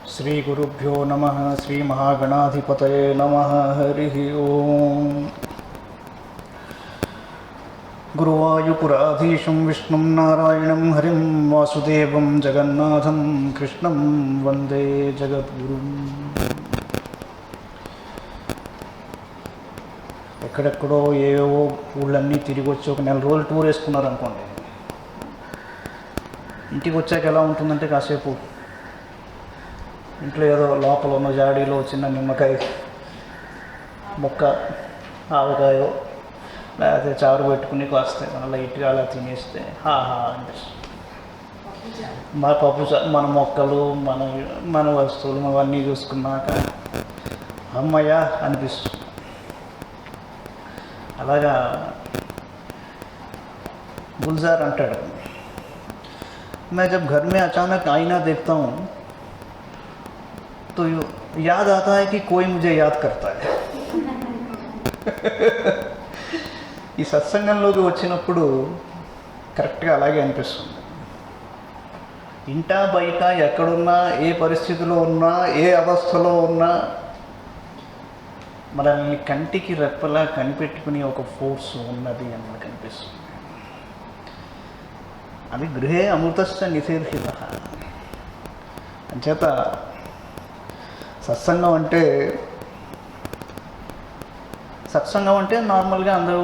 श्रीगुरुभ्यो नमः। श्रीमहागणाधिपतये नमः। हरिः ओम्। गुरुवायुपुराधीशं विष्णुं नारायणं हरिं वासुदेवं जगन्नाथं कृष्णं वन्दे जगद्गुरुम्। ఎక్కడెక్కడో ఏవో ఊళ్ళన్నీ తిరిగి వచ్చి ఒక నెల రోజులు టూర్ వేసుకున్నారనుకోండి, ఇంటికి వచ్చాక ఎలా ఉంటుందంటే కాసేపు ఇంట్లో ఏదో లోపల ఉన్న జాడీలో చిన్న నిమ్మకాయ మొక్క, ఆవకాయో లేకపోతే చారు పెట్టుకుని కాస్తే మన లైట్గా అలా తినేస్తే హాహా అనిపిస్తుంది. మన పప్పు, మన మొక్కలు, మన వస్తువులు అవన్నీ చూసుకున్నాక అమ్మయ్య అనిపిస్తుంది. అలాగా गुलजार अंटाడు, मैं जब घर में अचानक आईना देखता हूँ तो याद आता है कि कोई मुझे याद करता है. ఈ సత్సంగంలోకి వచ్చినప్పుడు కరెక్ట్గా అలాగే అనిపిస్తుంది. ఇంటా బయట ఎక్కడున్నా, ఏ పరిస్థితిలో ఉన్నా, ఏ అవస్థలో ఉన్నా మనల్ని కంటికి రెప్పలా కనిపెట్టుకుని ఒక ఫోర్స్ ఉన్నది అని మనకు అనిపిస్తుంది. అది గృహే అమృతశ్చ నిషేధిత. అంచేత సత్సంగం అంటే నార్మల్గా అందరూ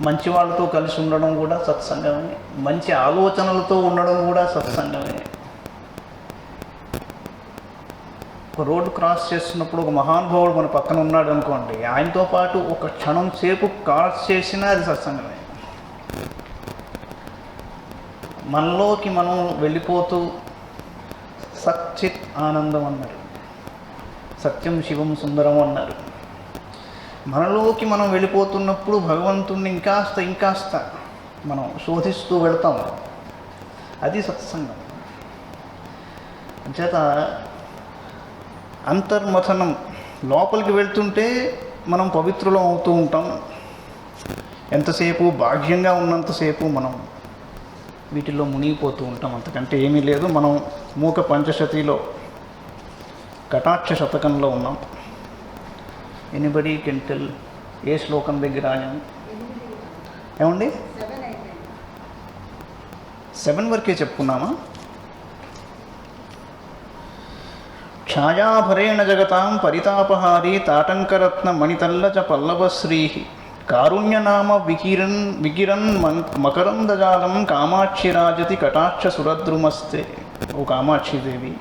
మంచి వాళ్ళతో కలిసి ఉండడం కూడా సత్సంగమే, మంచి ఆలోచనలతో ఉండడం కూడా సత్సంగమే. ఒక రోడ్డు క్రాస్ చేస్తున్నప్పుడు ఒక మహానుభావుడు మన పక్కన ఉన్నాడు అనుకోండి, ఆయనతో పాటు ఒక క్షణం సేపు క్రాస్ చేసినా అది సత్సంగమే. మనలోకి మనం వెళ్ళిపోతూ సచ్చిత్ ఆనందం అన్నారు, సత్యం శివం సుందరం అన్నారు. మనలోకి మనం వెళ్ళిపోతున్నప్పుడు భగవంతుణ్ణి ఇంకాస్త మనం శోధిస్తూ వెళ్తాం. అది సత్సంగం. అంచేత అంతర్మథనం, లోపలికి వెళ్తుంటే మనం పవిత్రులం అవుతూ ఉంటాం. ఎంతసేపు బాహ్యంగా ఉన్నంతసేపు మనం వీటిల్లో మునిగిపోతూ ఉంటాం. అంతకంటే ఏమీ లేదు. మనం మూక పంచశతిలో కటాక్ష శతకంలో ఉన్నాం. ఎనీబడీ కెన్ టెల్ ఏ శ్లోకం దగ్గర ఏమండి? 7 వరకే చెప్పుకున్నామా? ఛాయాభరేణ జగతాం పరితాపహారీ తాటంకరత్న మణితల్లచ పల్లవశ్రీ కారుణ్యనామ వికిరన్ మకరందజాలం కామాక్షి రాజతి కటాక్ష సురద్రుమస్తే. ఓ కామాక్షిదేవి,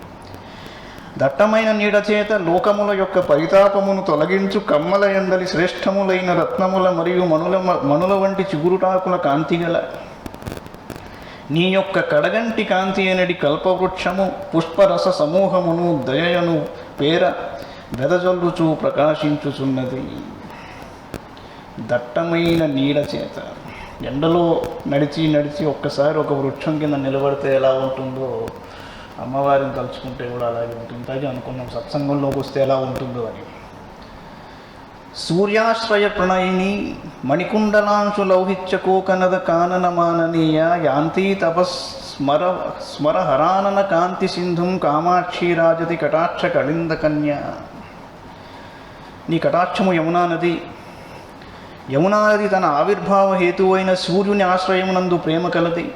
దట్టమైన నీడచేత లోకముల యొక్క పరితాపమును తొలగించు కమ్మల ఎందలి శ్రేష్టములైన రత్నముల మరియు మనుల వంటి చిగురుటాకుల కాంతిగల నీ యొక్క కడగంటి కాంతి అయినడి కల్పవృక్షము పుష్పరస సమూహమును దయను పేర వెదజల్లుచూ ప్రకాశించుచున్నది. దట్టమైన నీడ చేత ఎండలో నడిచి ఒక్కసారి ఒక వృక్షం కింద నిలబడితే ఎలా ఉంటుందో, అమ్మవారిని తలుచుకుంటే కూడా అలాగే ఉంటుంది. ఇంతకీ అనుకున్నాం సత్సంగంలోకి వస్తే ఎలా ఉంటుందో అని. సూర్యాశ్రయ ప్రణయిని మణికుండలాంశు లౌహిత్య కోకనద కానన మాననీయ యాంతి స్మర హరానన కాంతి సింధుం కామాక్షి రాజతి కటాక్ష కళింద కన్య. నీ కటాక్షము యమునా నది తన ఆవిర్భావ హేతువైన సూర్యుని ఆశ్రయమునందు ప్రేమ కలది.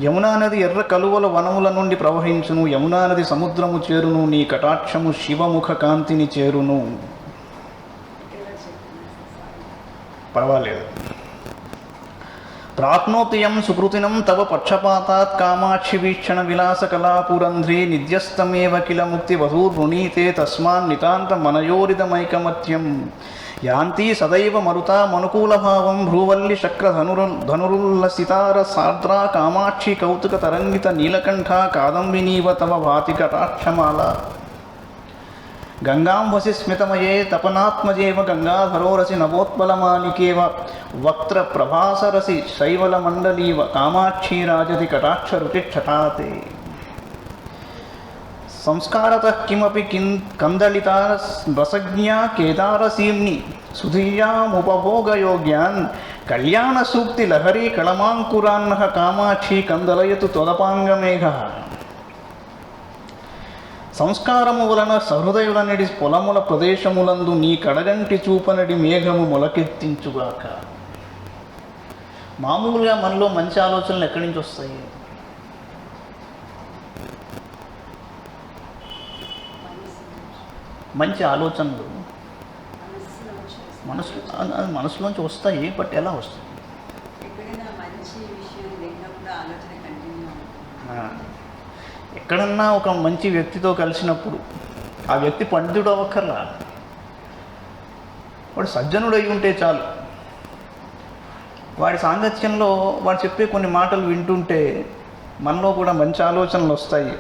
యమునా నది ఎర్ర కలువల వనముల నుండి ప్రవహించును. యమునా నది సముద్రము చేరును. నీ కటాక్షము శివముఖ కాంతిని చేరును. పర్వాలేదు. ప్రాప్నోతియం సుకృతినం తవ పక్షపాతాత్ కామాక్షి వీక్షణ విలాస కళాపురంధ్రీ నిధ్యస్తమేవ కిల ముక్తి వధూర్వృణీతే తస్మాన్ నితాంత మనయోరిదమైకమత్యం యాంతి సదైవ మరుతా మనుకూలభావం భ్రూవల్లి శక్ర ధనురుల్లసితార సార్ద్రా కామాక్షి కౌతుక తరంగిత నీలకంఠ కాదంబినీవ తవ భాతి కటాక్షమాల. గంగాంబసి స్మితమయే తపనాత్మజేవ గంగాధరోరసి నవోత్పలమాలికేవ వక్త్ర ప్రభాసరసి శైవలమండలీవ కామాక్షి రాజతి కటాక్ష రుచిక్షటాతే. సంస్కారతః కిమపి కందళితా రసజ్ఞా కేదారసీమ్ని సుధీయాముపభోగయోగ్యాన్ కళ్యాణ సూక్తి లహరీ కళమాంకురాన్నః కామాక్షి కందలయతు తొదపాంగమేఘ. సంస్కారము వలన సహృదయులనడి పొలముల ప్రదేశములందు నీ కడగంటి చూపనడి మేఘము మొలకెత్తించుగాక. మామూలుగా మనలో మంచి ఆలోచనలు ఎక్కడి నుంచి వస్తాయి? మంచి ఆలోచనలు మనసులోంచి వస్తాయి. బట్ ఎలా వస్తాయి? ఎక్కడన్నా ఒక మంచి వ్యక్తితో కలిసినప్పుడు ఆ వ్యక్తి పండితుడు అవ్వక్కర్లా, వాడు సజ్జనుడు అయి ఉంటే చాలు. వాడి సాంగత్యంలో వాడు చెప్పే కొన్ని మాటలు వింటుంటే మనలో కూడా మంచి ఆలోచనలు వస్తాయి.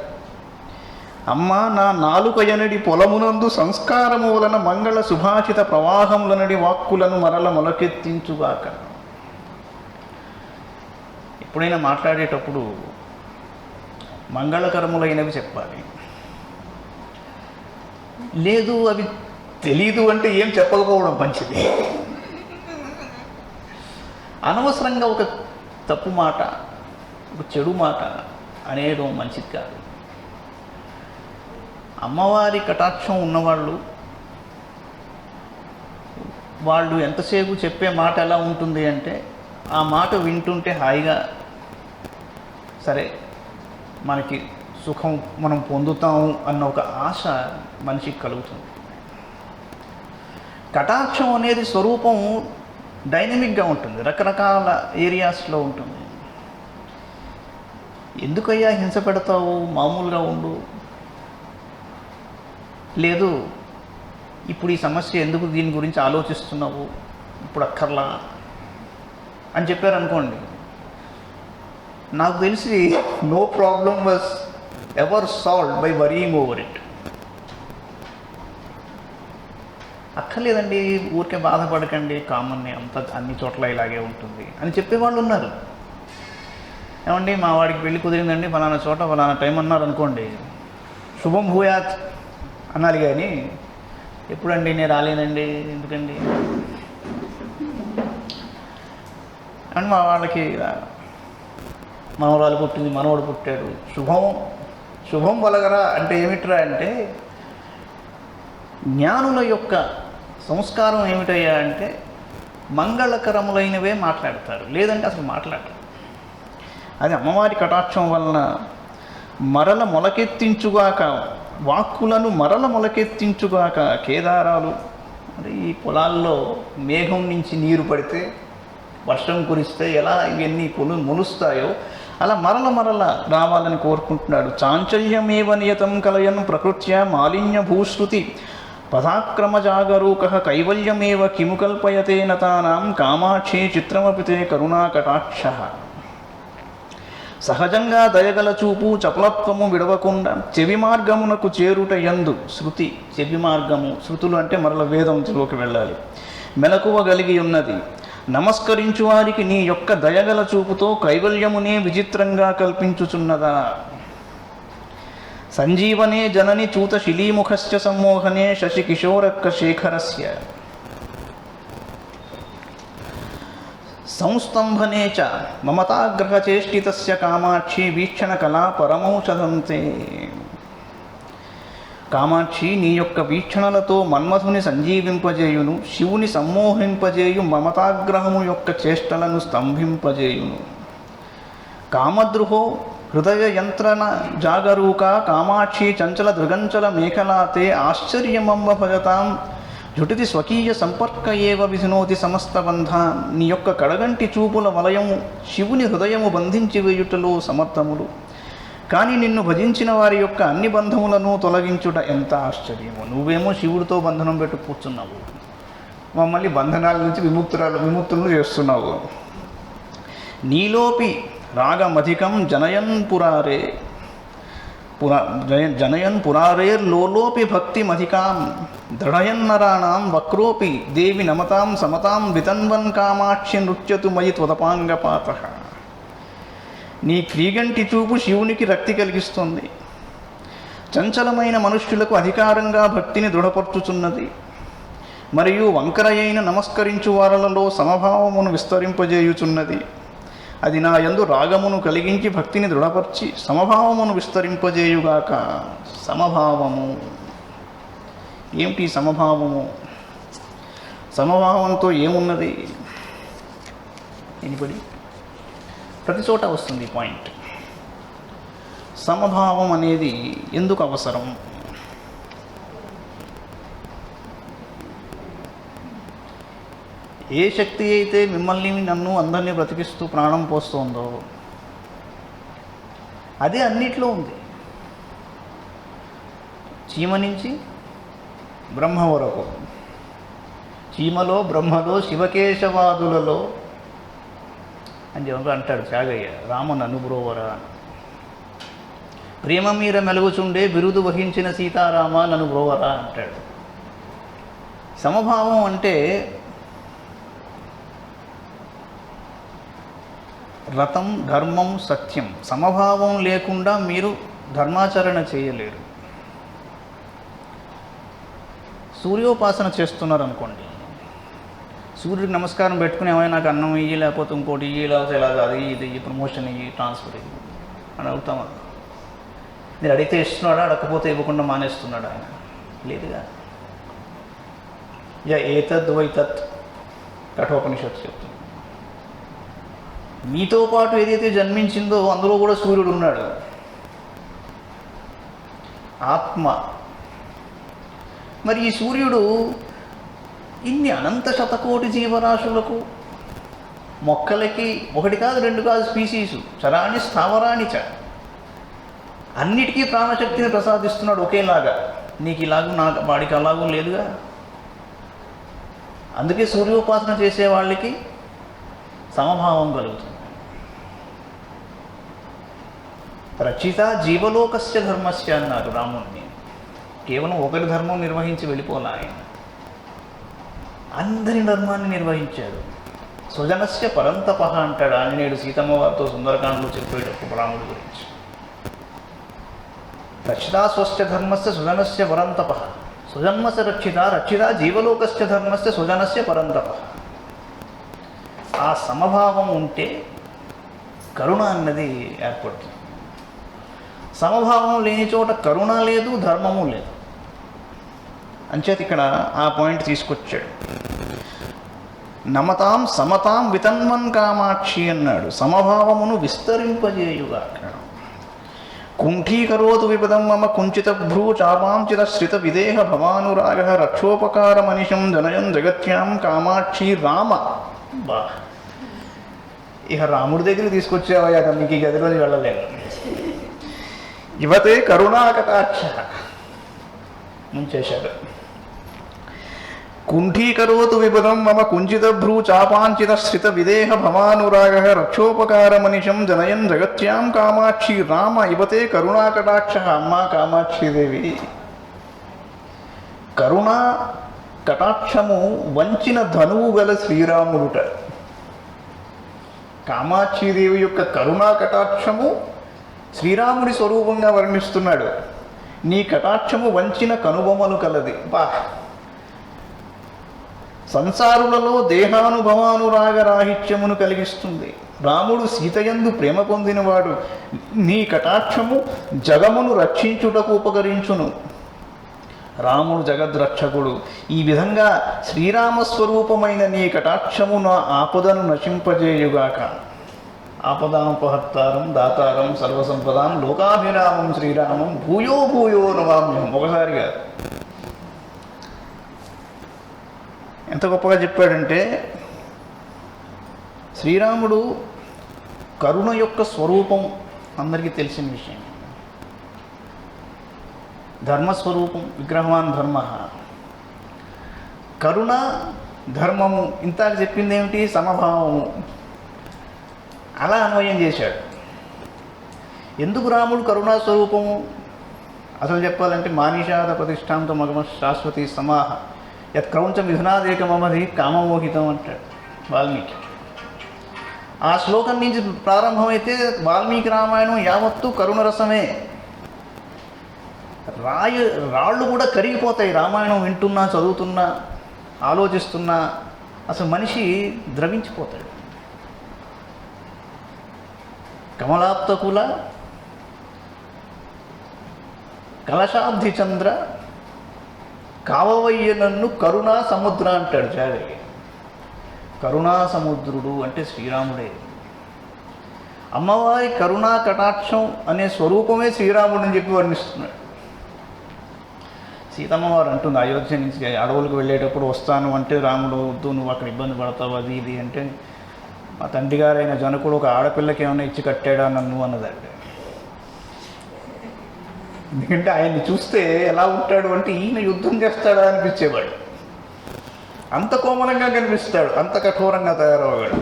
అమ్మ నా నాలుకయనడి పొలమునందు సంస్కారము వలన మంగళ సుభాషిత ప్రవాహములనడి వాక్కులను మరల మొలకెత్తించుగాక. ఎప్పుడైనా మాట్లాడేటప్పుడు మంగళకరములైనవి చెప్పాలి. లేదు అవి తెలీదు అంటే ఏం చెప్పకపోవడం మంచిది. అనవసరంగా ఒక తప్పు మాట, ఒక చెడు మాట అనేయడం మంచిది కాదు. అమ్మవారి కటాక్షం ఉన్నవాళ్ళు వాళ్ళు ఎంతసేపు చెప్పే మాట ఎలా ఉంటుంది అంటే, ఆ మాట వింటుంటే హాయిగా సరే మనకి సుఖం మనం పొందుతాము అన్న ఒక ఆశ మనిషికి కలుగుతుంది. కటాక్షం అనేది స్వరూపం డైనమిక్గా ఉంటుంది, రకరకాల ఏరియాస్లో ఉంటుంది. ఎందుకయ్యా హింస పెడతావు, మామూలుగా ఉండు, లేదు ఇప్పుడు ఈ సమస్య ఎందుకు దీని గురించి ఆలోచిస్తున్నావు, ఇప్పుడు అక్కర్లా అని చెప్పారనుకోండి, నాకు తెలిసి no problem was ever solved by worrying over it. అక్కర్లేదండి, ఊరికే బాధపడకండి, కామన్ని అంత అన్ని చోట్ల ఇలాగే ఉంటుంది అని చెప్పేవాళ్ళు ఉన్నారు. ఏమండి మా వాడికి పెళ్ళి కుదిరిందండి, ఫలానా చోట ఫలానా టైం అన్నారు అనుకోండి, శుభం భూయాత్ అనాలి. కానీ ఎప్పుడండి నేను రాలేనండి, ఎందుకండి అని మా వాళ్ళకి మనవరాలు పుట్టింది, మనవడు పుట్టాడు, శుభం పలగరా అంటే ఏమిట్రా అంటే, జ్ఞానుల యొక్క సంస్కారం ఏమిటయ్యా అంటే మంగళకరములైనవే మాట్లాడతారు, లేదంటే అసలు మాట్లాడరు. అది అమ్మవారి కటాక్షం వలన మరల మొలకెత్తించుగాక, వాక్కులను మరల మొలకెత్తించుగాక. కేదారాలు అంటే ఈ పొలాల్లో మేఘం నుంచి నీరు పడితే వర్షం కురిస్తే ఎలా ఇవన్నీ మొలుస్తాయో అలా మరల రావాలని కోరుకుంటున్నాడు. చాంచల్యమేవ నియతం కలయన్ ప్రకృత్యా మాలిన్య భూశ్రుతి పదాక్రమ జాగరూక కైవల్యమేవ కిము కల్పయతే నతానాం కామాక్షి చిత్రమపితే కరుణా కటాక్ష. సహజంగా దయగల చూపు చపలత్వము విడవకుండా చెవి మార్గమునకు చేరుట యందు శృతి, చెవి మార్గము శృతులు అంటే మరల వేదంలోకి వెళ్ళాలి, మెలకువ కలిగి ఉన్నది. నమస్కరించు వారికి నీ యొక్క దయగల చూపుతో కైవల్యమునే విచిత్రంగా కల్పించుచున్నదా. సంజీవనే జనని చూత శిలీముఖస్య సమ్మోహనే శశి కిశోరక్క శేఖరస్య సంస్తంభనే చ మమతాగ్రహచేష్టితస్య కామాక్షి వీక్షణ కళా పరమౌషధంతే. కామాక్షి నీ యొక్క వీక్షణలతో మన్మథుని సంజీవింపజేయును, శివుని సమ్మోహింపజేయు మమతాగ్రహము యొక్క చేష్టలను స్తంభింపజేయును. కామద్రుహో హృదయ యంత్రణ జాగరూక కామాక్షి చంచల దృగంచల మేఖలాతే ఆశ్చర్యమంబ భజతాం జుటితి స్వకీయ సంపర్క ఏవ విధునోతి సమస్త బంధాన్. నీ యొక్క కడగంటి చూపుల వలయము శివుని హృదయము బంధించి వేయుటలో సమర్థములు, కానీ నిన్ను భజించిన వారి యొక్క అన్ని బంధములను తొలగించుట ఎంత ఆశ్చర్యము. నువ్వేమో శివుడితో బంధనం పెట్టు కూర్చున్నావు, మమ్మల్ని బంధనాల నుంచి విముక్తులను చేస్తున్నావు. నీలోపి రాగమధికం జనయన్ పురారేర్లోలోపి భక్తిమధికాం దృఢయన్నరాణాం వక్రోపి దేవి నమతాం సమతాం వితన్వన్ కామాక్షి నృత్యతు మయి త్వదపాంగపాత. నీ క్రీగంటి చూపు శివునికి రక్తి కలిగిస్తుంది, చంచలమైన మనుష్యులకు అధికారంగా భక్తిని దృఢపరచుచున్నది, మరియు వంకరయైన నమస్కరించు వారలలో సమభావమును విస్తరింపజేయుచున్నది. అది నా యందు రాగమును కలిగించి భక్తిని దృఢపరిచి సమభావమును విస్తరింపజేయుగాక. సమభావము ఏమిటి? సమభావము, సమభావంతో ఏమున్నది? ఎనిబడి? ప్రతి చోట వస్తుంది పాయింట్. సమభావం అనేది ఎందుకు అవసరం? ఏ శక్తి అయితే మిమ్మల్ని, నన్ను, అందరినీ బ్రతికిస్తూ ప్రాణం పోస్తుందో అదే అన్నిట్లో ఉంది. చీమ నుంచి బ్రహ్మ వరకు, చీమలో, బ్రహ్మలో, శివకేశవాదులలో అని చెప్పి అంటాడు త్యాగయ్య. రామన్ అనుబ్రోవరా, ప్రేమ మీర మెలుగుచుండే బిరుదు వహించిన సీతారామ నన్ను బ్రోవరా అంటాడు. సమభావం అంటే రతం, ధర్మం, సత్యం. సమభావం లేకుండా మీరు ధర్మాచరణ చేయలేరు. సూర్యోపాసన చేస్తున్నారు అనుకోండి, సూర్యుడికి నమస్కారం పెట్టుకుని ఏమైనా నాకు అన్నం ఇయ్యి, లేకపోతే ఇంకోటి ఇయ్యి, లేకపోతే ఇలా అది ఇది ప్రమోషన్ ఇయ్యి, ట్రాన్స్ఫర్ ఇయ్యి అని అడుగుతాం. మీరు అడిగితే ఇస్తున్నాడా, అడగకపోతే ఇవ్వకుండా మానేస్తున్నాడా? ఆయన లేదుగా. ఏతద్ వైతత్ కఠోపనిషత్తు చెప్తుంది. మీతో పాటు ఏదైతే జన్మించిందో అందులో కూడా సూర్యుడు ఉన్నాడు, ఆత్మ. మరి ఈ సూర్యుడు ఇన్ని అనంత శతకోటి జీవరాశులకు, మొక్కలకి, ఒకటి కాదు రెండు కాదు స్పీసీసు, చరాణి స్థావరాణి చ, అన్నిటికీ ప్రాణశక్తిని ప్రసాదిస్తున్నాడు ఒకేలాగా. నీకు ఇలాగూ, నాకు వాడికి అలాగూ లేదుగా. అందుకే సూర్యోపాసన చేసే వాళ్ళకి సమభావం కలుగుతుంది. రచిత జీవలోకస్య ధర్మస్య అన్నారు రాముణ్ణి. కేవలం ఒకరి ధర్మం నిర్వహించి వెళ్ళిపోలే ఆయన, అందరి ధర్మాన్ని నిర్వహించాడు. స్వజనస్య పరంతప అంటాడు ఆంజనేయుడు సీతమ్మ వారితో సుందరకాండలో చెప్పేటప్పుడు రాముడి గురించి. రక్షితా స్వస్య ధర్మస్య సుజనస్య పరంతప, సుజన్మస్య రక్షిత, రక్షిత జీవలోకస్య ధర్మస్య సుజనస్య పరంతప. ఆ సమభావం ఉంటే కరుణ అన్నది ఏర్పడుతుంది. సమభావం లేని చోట కరుణ లేదు, ధర్మము లేదు. అంచేత ఇక్కడ ఆ పాయింట్ తీసుకొచ్చాడు. నమతాం సమతాం వితన్వన్ కామాక్షి అన్నాడు. సమభావమును విస్తరింపజేయుగా అన్నాడు. కుంఠీకరోతు విపదం మమ కుంచిత భ్రూ చాపాంచిత శ్రిత విదేహ భవానురాగ రక్షోపకార మనిషం జనయం జగత్యాం కామాక్షి రామ. బా, ఇక రాముడి దగ్గర తీసుకొచ్చేవయ్యా, మీకు ఈ గదిలోని వెళ్ళలేను. యువతే కరుణాకటాక్ష ముంచేశాడు. కుంఠీకరోతు విపదం మమ కుంచిత భ్రూ చాపాంచిత శ్రిత విదేహ భవానురాగ రక్షోపకార మనిషం జనయన్ జగత్యాం కామాక్షి రామ. యువతే కరుణాకటాక్ష. అమ్మా కామాక్షిదేవి, కరుణా కటాక్షము వంచిన ధనువు గల శ్రీరాముడుట. కామాక్షిదేవి యొక్క కరుణా కటాక్షము శ్రీరాముడి స్వరూపంగా వర్ణిస్తున్నాడు. నీ కటాక్షము వంచిన కనుబొమలు కలది. బా, సంసారులలో దేహానుభవానురాగరాహిత్యమును కలిగిస్తుంది. రాముడు సీతయందు ప్రేమ పొందినవాడు. నీ కటాక్షము జగమును రక్షించుటకు ఉపకరించును. రాముడు జగద్రక్షకుడు. ఈ విధంగా శ్రీరామస్వరూపమైన నీ కటాక్షము నా ఆపదను నశింపజేయుగాక. ఆపదాపహర్తారం దాతారం సర్వసంపదాం లోకాభిరామం శ్రీరామం భూయో భూయో నమామ్యహం. ఒకసారిగా ఎంత గొప్పగా చెప్పాడంటే, శ్రీరాముడు కరుణ యొక్క స్వరూపం అందరికీ తెలిసిన విషయం. ధర్మస్వరూపం, విగ్రహవాన్ ధర్మ. కరుణ, ధర్మము ఇంతాక చెప్పింది ఏమిటి? సమభావము. అలా అన్వయం చేశాడు. ఎందుకు రాముడు కరుణా స్వరూపము? అసలు చెప్పాలంటే మానిషాద ప్రతిష్టాంత మగమ శాశ్వతి సమాహ యత్ క్రౌంచ మిథునాదేకమమధి కామమోహితం అంటాడు వాల్మీకి. ఆ శ్లోకం నుంచి ప్రారంభమైతే వాల్మీకి రామాయణం యావత్తు కరుణరసమే. రాళ్ళు కూడా కరిగిపోతాయి రామాయణం వింటున్నా, చదువుతున్నా, ఆలోచిస్తున్నా. అసలు మనిషి ద్రవించిపోతాడు. కమలాప్తకుల కలశాబ్ది చంద్ర కావవయ్య నన్ను కరుణా సముద్ర అంటాడు జాగరి. కరుణా సముద్రుడు అంటే శ్రీరాముడే. అమ్మవారి కరుణా కటాక్షం అనే స్వరూపమే శ్రీరాముడు అని చెప్పి వర్ణిస్తున్నాడు. సీతమ్మవారు అంటుంది అయోధ్య నుంచి అడవులకు వెళ్ళేటప్పుడు వస్తాను అంటే రాముడు వద్దు, నువ్వు అక్కడ ఇబ్బంది పడతావు, అది ఇది అంటే, మా తండ్రి గారైన జనకుడు ఒక ఆడపిల్లకి ఏమైనా ఇచ్చి కట్టాడా నన్ను అన్నదండి. ఎందుకంటే ఆయన్ని చూస్తే ఎలా ఉంటాడు అంటే ఈయన యుద్ధం చేస్తాడా అనిపించేవాడు. అంత కోమలంగా కనిపిస్తాడు, అంత కఠోరంగా తయారయ్యాడు,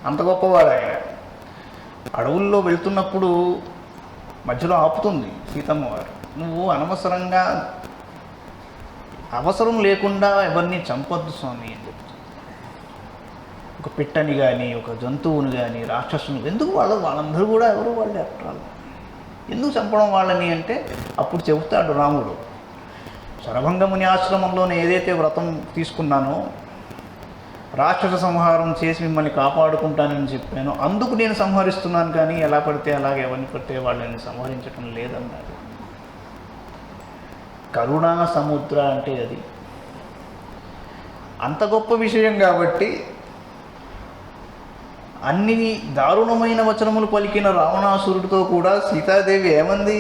అంత గొప్పవాడు ఆయన. అడవుల్లో వెళ్తున్నప్పుడు మధ్యలో ఆపుతుంది సీతమ్మవారు. నువ్వు అనవసరంగా అవసరం లేకుండా ఎవరిని చంపొద్దు స్వామి అని చెప్తుంది. ఒక పిట్టని కానీ, ఒక జంతువుని కానీ, రాక్షసుని ఎందుకు వాళ్ళందరూ కూడా ఎవరు వాళ్ళే అట్రాలు, ఎందుకు చంపడం వాళ్ళని అంటే అప్పుడు చెబుతాడు రాముడు, శరభంగముని ఆశ్రమంలోనే ఏదైతే వ్రతం తీసుకున్నానో, రాక్షస సంహారం చేసి మిమ్మల్ని కాపాడుకుంటానని చెప్పాను, అందుకు నేను సంహరిస్తున్నాను, కానీ ఎలా పడితే అలాగే ఎవరిని పడితే వాళ్ళని సంహరించడం లేదన్నాడు. కరుణా సముద్ర అంటే అది అంత గొప్ప విషయం కాబట్టి అన్ని దారుణమైన వచనములు పలికిన రావణాసురుడితో కూడా సీతాదేవి ఏమంది,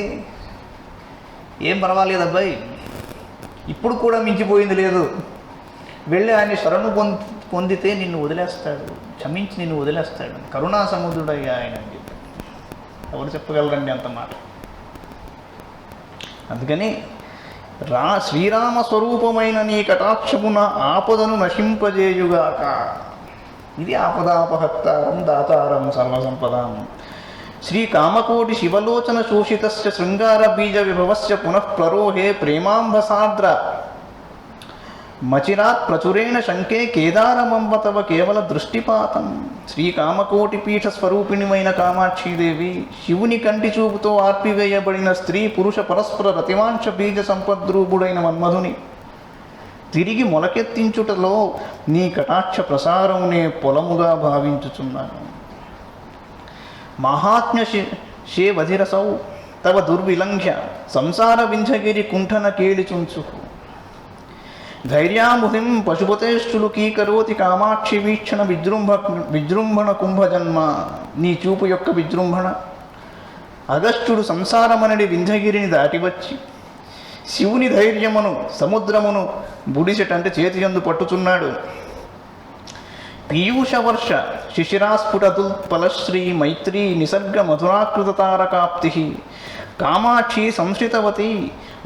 ఏం పర్వాలేదు అబ్బాయి, ఇప్పుడు కూడా మించిపోయింది లేదు, వెళ్ళి ఆయన శరణు పొందితే నిన్ను వదిలేస్తాడు, క్షమించి నిన్ను వదిలేస్తాడు, కరుణా సముద్రుడయ్యా ఆయన అని చెప్పి. ఎవరు చెప్పగలరండి అంత మాట? అందుకని శ్రీరామ స్వరూపమైన నీ కటాక్షమున ఆపదను నశింపజేయుగాక. ఇది ఆపదాపహత్తారం దాతారం సర్వసంపదాం. శ్రీ కామకోటి శివలోచన శోషితస్య శృంగార బీజ విభవస్య పునః ప్రరోహే ప్రేమాంబసాద్ర మచిరాత్ ప్రచురేణ శంకే కేదారమంబ తవ కేవల దృష్టిపాతం. శ్రీకామకోటి పీఠ స్వరూపిణిమైన కామాక్షీదేవి, శివుని కంటి చూపుతో ఆర్పివేయబడిన స్త్రీ పురుష పరస్పర రతివాంశ బీజ సంపద్రూపుడైన మన్మధుని తిరిగి మొలకెత్తించుటలో నీ కటాక్ష ప్రసారమునే పొలముగా భావించుచున్నాను. మహాత్మ్య శేవధిరసౌ తవ దుర్విలంఘ్య సంసార వింధ్యగిరి కుంఠన కేళిచుంచు. ధైర్యాముహిం పశుపతేష్టులు కీకరోతి కామాక్షి వీక్షణ విజృంభణ కుంభజన్మ. నీ చూపు యొక్క విజృంభణ. అగస్త్యుడు సంసారమనడి వింధ్యగిరిని దాటివచ్చి శివుని ధైర్యమును సముద్రమును బుడిసెటంటే చేతియందు పట్టుచున్నాడు. పీయూష వర్ష శిశిరాస్ఫుటదుల్పలశ్రీ మైత్రీ నిసర్గ మధురాకృత తారకాప్తి. కామాక్షి సంశ్రితవతి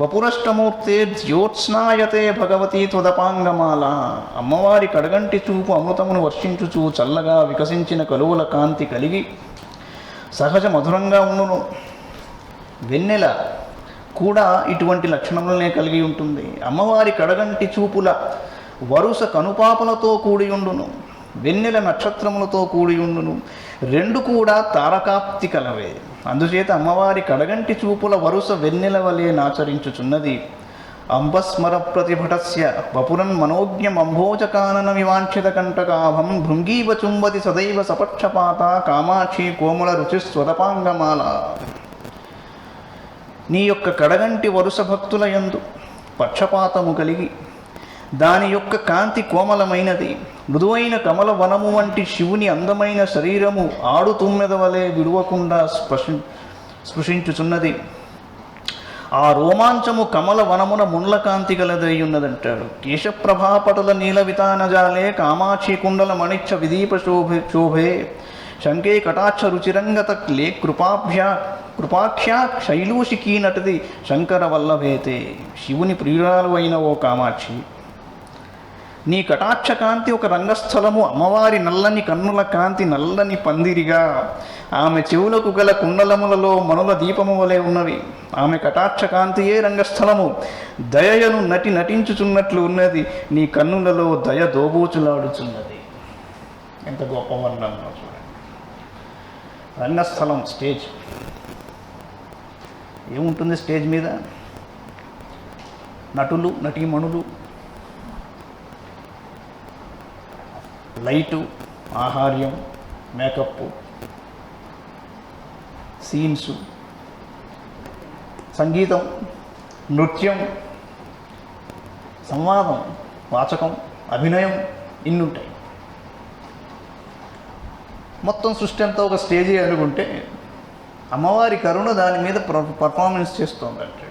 వపురష్టమూర్తే జ్యోత్స్నాయతే భగవతి త్వదపాంగమాల. అమ్మవారి కడగంటి చూపు అమృతమును వర్షించుచు చల్లగా వికసించిన కలువల కాంతి కలిగి సహజ మధురంగా ఉండును. వెన్నెల కూడా ఇటువంటి లక్షణములనే కలిగి ఉంటుంది. అమ్మవారి కడగంటి చూపుల వరుస కనుపాపలతో కూడి ఉండును. వెన్నెల నక్షత్రములతో కూడి ఉండును. రెండు కూడా తారకాప్తి కలవే. అందుచేత అమ్మవారి కడగంటి చూపుల వరుస వెన్నెల వలె నాచరించుచున్నది. అంబస్మర ప్రతిభటస్య వపురన్ మనోజ్ఞమంభోజకానన వివాంఛిత కంటకాభం భృంగీవ చుంబతి సదైవ సపక్షపాత కామాక్షి కోమల రుచి స్వదపాంగమాల. నీ యొక్క కడగంటి వరుస భక్తుల యందు పక్షపాతము కలిగి దాని యొక్క కాంతి కోమలమైనది. మృదువైన కమల వనము వంటి శివుని అందమైన శరీరము ఆడు తుమ్మెద వలె విడువకుండా స్పృశించుచున్నది. ఆ రోమాంచము కమల వనమున ముండ్ల కాంతి గలదై ఉన్నదంటాడు. కేశప్రభాపటుల నీల వితానజాలే కామాక్షి కుండల మణిచ్చ విదీప శోభే శంకే కటాక్ష రుచిరంగత క్లే కృపాఖ్యా శైలూషికీ నటది శంకర వల్లభేతే. శివుని ప్రియురాలు అయిన ఓ కామాక్షి, నీ కటాక్ష కాంతి ఒక రంగస్థలము. అమ్మవారి నల్లని కన్నుల కాంతి నల్లని పందిరిగా, ఆమె చెవులకు గల కుండలములలో మనుల దీపము వలె ఉన్నవి. ఆమె కటాక్ష కాంతియే రంగస్థలము. దయను నటించుచున్నట్లు ఉన్నది. నీ కన్నులలో దయ దోబూచులాడుచున్నది. ఎంత గొప్ప వర్ణన చూడండి. రంగస్థలం, స్టేజ్. ఏముంటుంది స్టేజ్ మీద? నటులు, నటీమణులు, లైటు, ఆహార్యం, మేకప్, సీన్స్, సంగీతం, నృత్యం, సంవాదం, వాచకం, అభినయం, ఇన్ని ఉంటాయి. మొత్తం సృష్టి అంతా ఒక స్టేజీ అనుకుంటే అమ్మవారి కరుణ దాని మీద పర్ఫార్మెన్స్ చేస్తుందంటే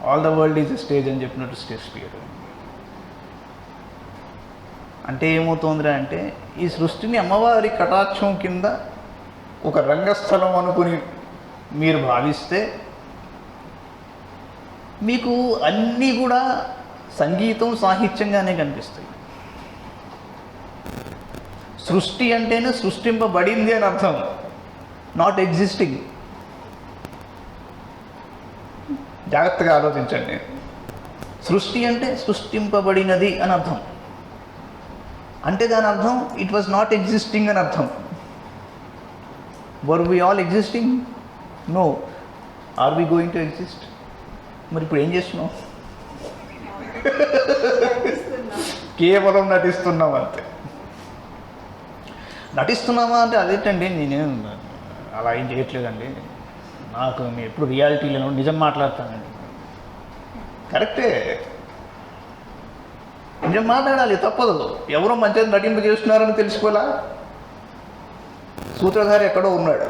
all the world is a stage అని చెప్పినట్టు షేక్స్పియర్. అంటే ఏమవుతుందిరా అంటే ఈ సృష్టిని అమ్మవారి కటాక్షం కింద ఒక రంగస్థలం అనుకుని మీరు భావిస్తే మీకు అన్నీ కూడా సంగీతం, సాహిత్యంగానే కనిపిస్తాయి. సృష్టి అంటేనే సృష్టింపబడింది అని అర్థం, నాట్ ఎగ్జిస్టింగ్. జాగ్రత్తగా ఆలోచించండి. సృష్టి అంటే సృష్టింపబడినది అని అర్థం. అంటే దాని అర్థం ఇట్ వాజ్ నాట్ ఎగ్జిస్టింగ్ అని అర్థం. Were we all existing? No. Are we going to exist? మరి ఇప్పుడు ఏం చేస్తున్నాం? కేవలం నటిస్తున్నాం అంతే. నటిస్తున్నామా అంటే అదేంటండి, నేనేం అలా ఏం చేయట్లేదండి, నాకు నేను ఎప్పుడు రియాలిటీలో నిజం మాట్లాడతానండి. కరెక్టే, నిజం మాట్లాడాలి, తప్పదు. ఎవరో మంచిగా నటింపు చేస్తున్నారని తెలుసుకోవాలా? సూత్రధారి ఎక్కడో ఉన్నాడు,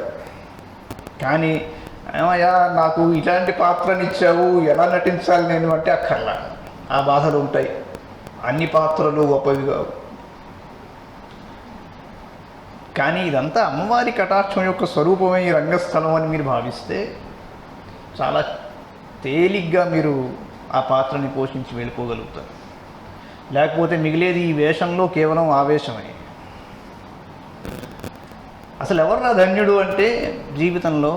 కానీ ఏమయ్యా నాకు ఇలాంటి పాత్రనిచ్చావు, ఎలా నటించాలి నేను అంటే అక్కర్లా. ఆ బాధలు ఉంటాయి. అన్ని పాత్రలు గొప్పవి కావు. కానీ ఇదంతా అమ్మవారి కటాక్షం యొక్క స్వరూపమే ఈ రంగస్థలం అని మీరు భావిస్తే చాలా తేలిగ్గా మీరు ఆ పాత్రని పోషించి వెళ్ళిపోగలుగుతారు. లేకపోతే మిగిలేది ఈ వేషంలో కేవలం ఆవేశమే. అసలు ఎవర్రా ధన్యుడు అంటే జీవితంలో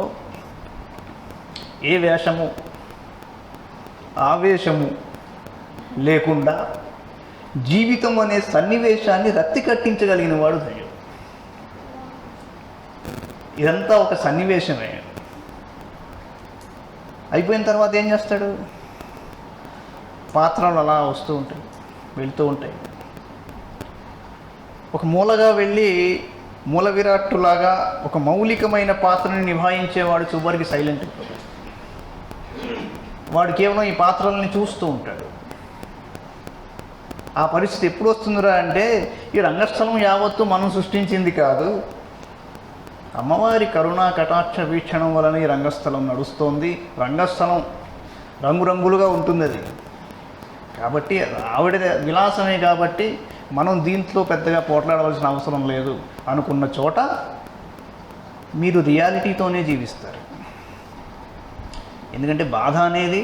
ఏ వేషము, ఆవేశము లేకుండా జీవితం అనే సన్నివేశాన్ని రక్తి కట్టించగలిగిన వాడు ధన్యుడు. ఇదంతా ఒక సన్నివేశమే. అయిపోయిన తర్వాత ఏం చేస్తాడు? పాత్రలు అలా వస్తూ ఉంటాయి, వెళుతూ ఉంటాయి. ఒక మూలగా వెళ్ళి మూల విరాట్టులాగా ఒక మౌలికమైన పాత్రని నిభాయించేవాడు చివరికి సైలెంట్ అయిపోతాడు. వాడు కేవలం ఈ పాత్రల్ని చూస్తూ ఉంటాడు. ఆ పరిస్థితి ఎప్పుడు వస్తుందిరా అంటే ఈ రంగస్థలం యావత్తు మనం సృష్టించింది కాదు, అమ్మవారి కరుణా కటాక్ష వీక్షణం వలన ఈ రంగస్థలం నడుస్తోంది. రంగస్థలం రంగురంగులుగా ఉంటుంది అది. కాబట్టి ఆవిడ విలాసమే కాబట్టి మనం దీంట్లో పెద్దగా పోట్లాడవలసిన అవసరం లేదు అనుకున్న చోట మీరు రియాలిటీతోనే జీవిస్తారు. ఎందుకంటే బాధ అనేది,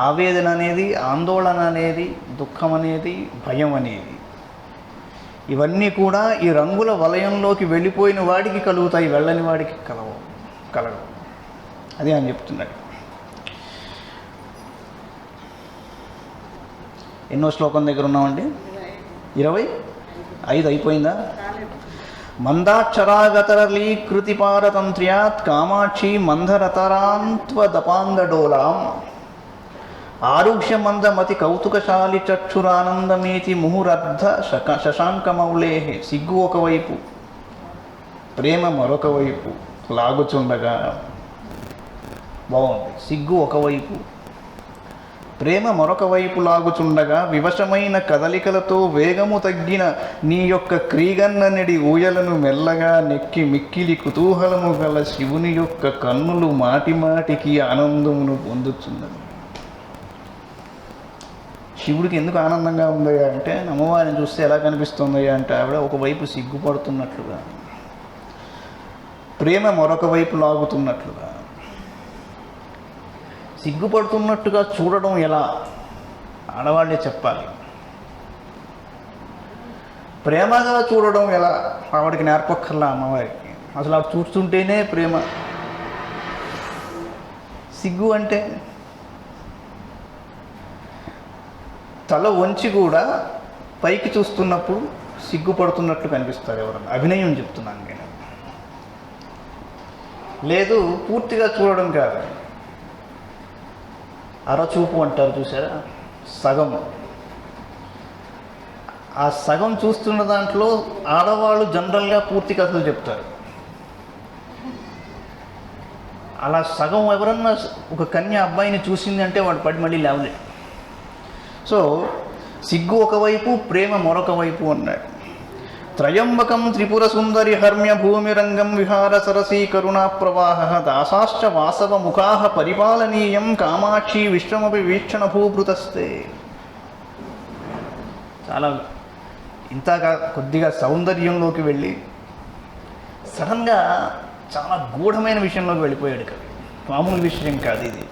ఆవేదన అనేది, ఆందోళన అనేది, దుఃఖం అనేది, భయం అనేది, ఇవన్నీ కూడా ఈ రంగుల వలయంలోకి వెళ్ళిపోయిన వాడికి కలుగుతాయి, వెళ్ళని వాడికి కలగవు. అది అని చెప్తున్నాడు. ఎన్నో శ్లోకం దగ్గర ఉన్నామండి? 25 అయిపోయిందా? మందాక్షరాగతరలీకృతి పారతంత్ర్యాత్ కామాక్షి మందరతరాంత్వదపాంగడోలాం ఆరుహ్యమందమతి కౌతుకశాలి చక్షురానందమేతి ముహురర్ధ శశాంకమౌళే. సిగ్గు ఒకవైపు, ప్రేమ మరొక వైపు లాగుచుండగా. బాగుంది. సిగ్గు ఒకవైపు, ప్రేమ మరొక వైపు లాగుచుండగా వివశమైన కదలికలతో వేగము తగ్గిన నీ యొక్క క్రీగన్ననిడి ఊయలను మెల్లగా నెక్కి మిక్కిలి కుతూహలము గల శివుని యొక్క కన్నులు మాటిమాటికి ఆనందమును పొందుచున్నది. శివుడికి ఎందుకు ఆనందంగా ఉందయ్యా అంటే అమ్మవారిని చూస్తే ఎలా కనిపిస్తుందయ్యా అంటే ఆవిడ ఒకవైపు సిగ్గుపడుతున్నట్లుగా, ప్రేమ మరొక వైపు లాగుతున్నట్లుగా. సిగ్గుపడుతున్నట్టుగా చూడడం ఎలా? ఆడవాళ్ళే చెప్పాలి. ప్రేమగా చూడడం ఎలా? ఆవిడకి నేర్పక్కర్లా అమ్మవారికి. అసలు ఆవిడ చూస్తుంటేనే ప్రేమ. సిగ్గు అంటే తల వంచి కూడా పైకి చూస్తున్నప్పుడు సిగ్గుపడుతున్నట్లు కనిపిస్తారు ఎవరన్నా. అభినయం చెప్తున్నాను నేను. లేదు పూర్తిగా చూడడం కాదు, అరచూపు అంటారు చూసారా, సగం. ఆ సగం చూస్తున్న దాంట్లో ఆడవాళ్ళు జనరల్గా పూర్తి కథలు చెప్తారు. అలా సగం ఎవరన్నా ఒక కన్య అబ్బాయిని చూసింది అంటే వాడు పడి మళ్ళీ లేవలేడు. సో సిగ్గు ఒకవైపు, ప్రేమ మరొక వైపు అన్నాడు. త్రయంబకం త్రిపుర సుందరి హర్మ్య భూమిరంగం విహార సరసీ కరుణా ప్రవాహ దాసాశ్చ వాసవ ముఖాః పరిపాలనీయం కామాక్షి విశ్వమపి వీక్షణ భూభృతస్తే. చాలా ఇంతగా కొద్దిగా సౌందర్యంలోకి వెళ్ళి సడన్గా చాలా గూఢమైన విషయంలోకి వెళ్ళిపోయాడు కవి. మామూలు విషయం కాదు ఇది.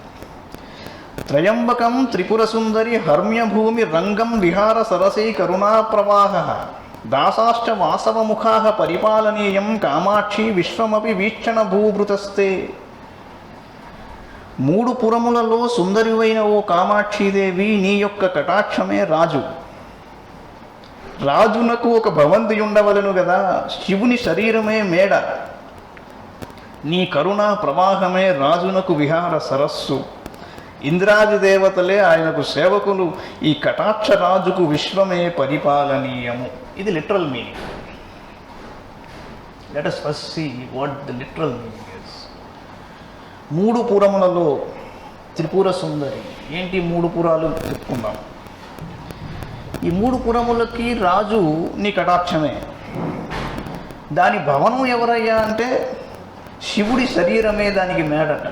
త్రయంబకం త్రిపుర సుందరి హర్మ్య భూమి రంగం విహార సరసీ కరుణా ప్రవాహ దాసాశ్చ వాసవ ముఖాః పరిపాలనీయం కామాక్షి విశ్వమపి వీక్షణ భూభృతస్తే. 3 పురములలో సుందరివైన ఓ కామాక్షీదేవి, నీ యొక్క కటాక్షమే రాజు. రాజునకు ఒక భవంతి ఉండవలను కదా, శివుని శరీరమే మేడ. నీ కరుణా ప్రవాహమే రాజునకు విహార సరస్సు. ఇంద్రాది దేవతలే ఆయనకు సేవకులు. ఈ కటాక్ష రాజుకు విశ్వమే పరిపాలనీయము. ఇది literal meaning. Let us first see what the literal meaning is. 3 పురములలో త్రిపుర సుందరి. ఏంటి 3 పురాలు చెప్పుకుందాం. ఈ 3 పురములకి రాజు నీ కటాక్షమే. దాని భవనం ఎవరయ్యా అంటే శివుడి శరీరమే దానికి మేడట.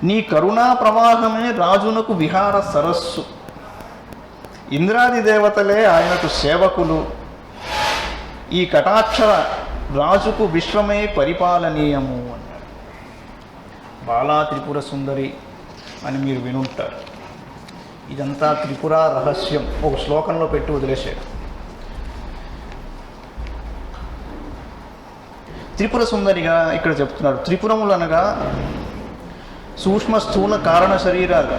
నీ కరుణా ప్రవాహమే రాజునకు విహార సరస్సు. ఇంద్రాది దేవతలే ఆయనకు సేవకులు. ఈ కటాక్ష రాజుకు విశ్వమే పరిపాలనీయము అన్నాడు. బాలా త్రిపుర సుందరి అని మీరు వినుంటారు. ఇదంతా త్రిపుర రహస్యం ఒక శ్లోకంలో పెట్టి వదిలేశాడు. త్రిపుర సుందరిగా ఇక్కడ చెప్తున్నాడు. త్రిపురములు అనగా సూక్ష్మ స్థూల కారణ శరీరాలు.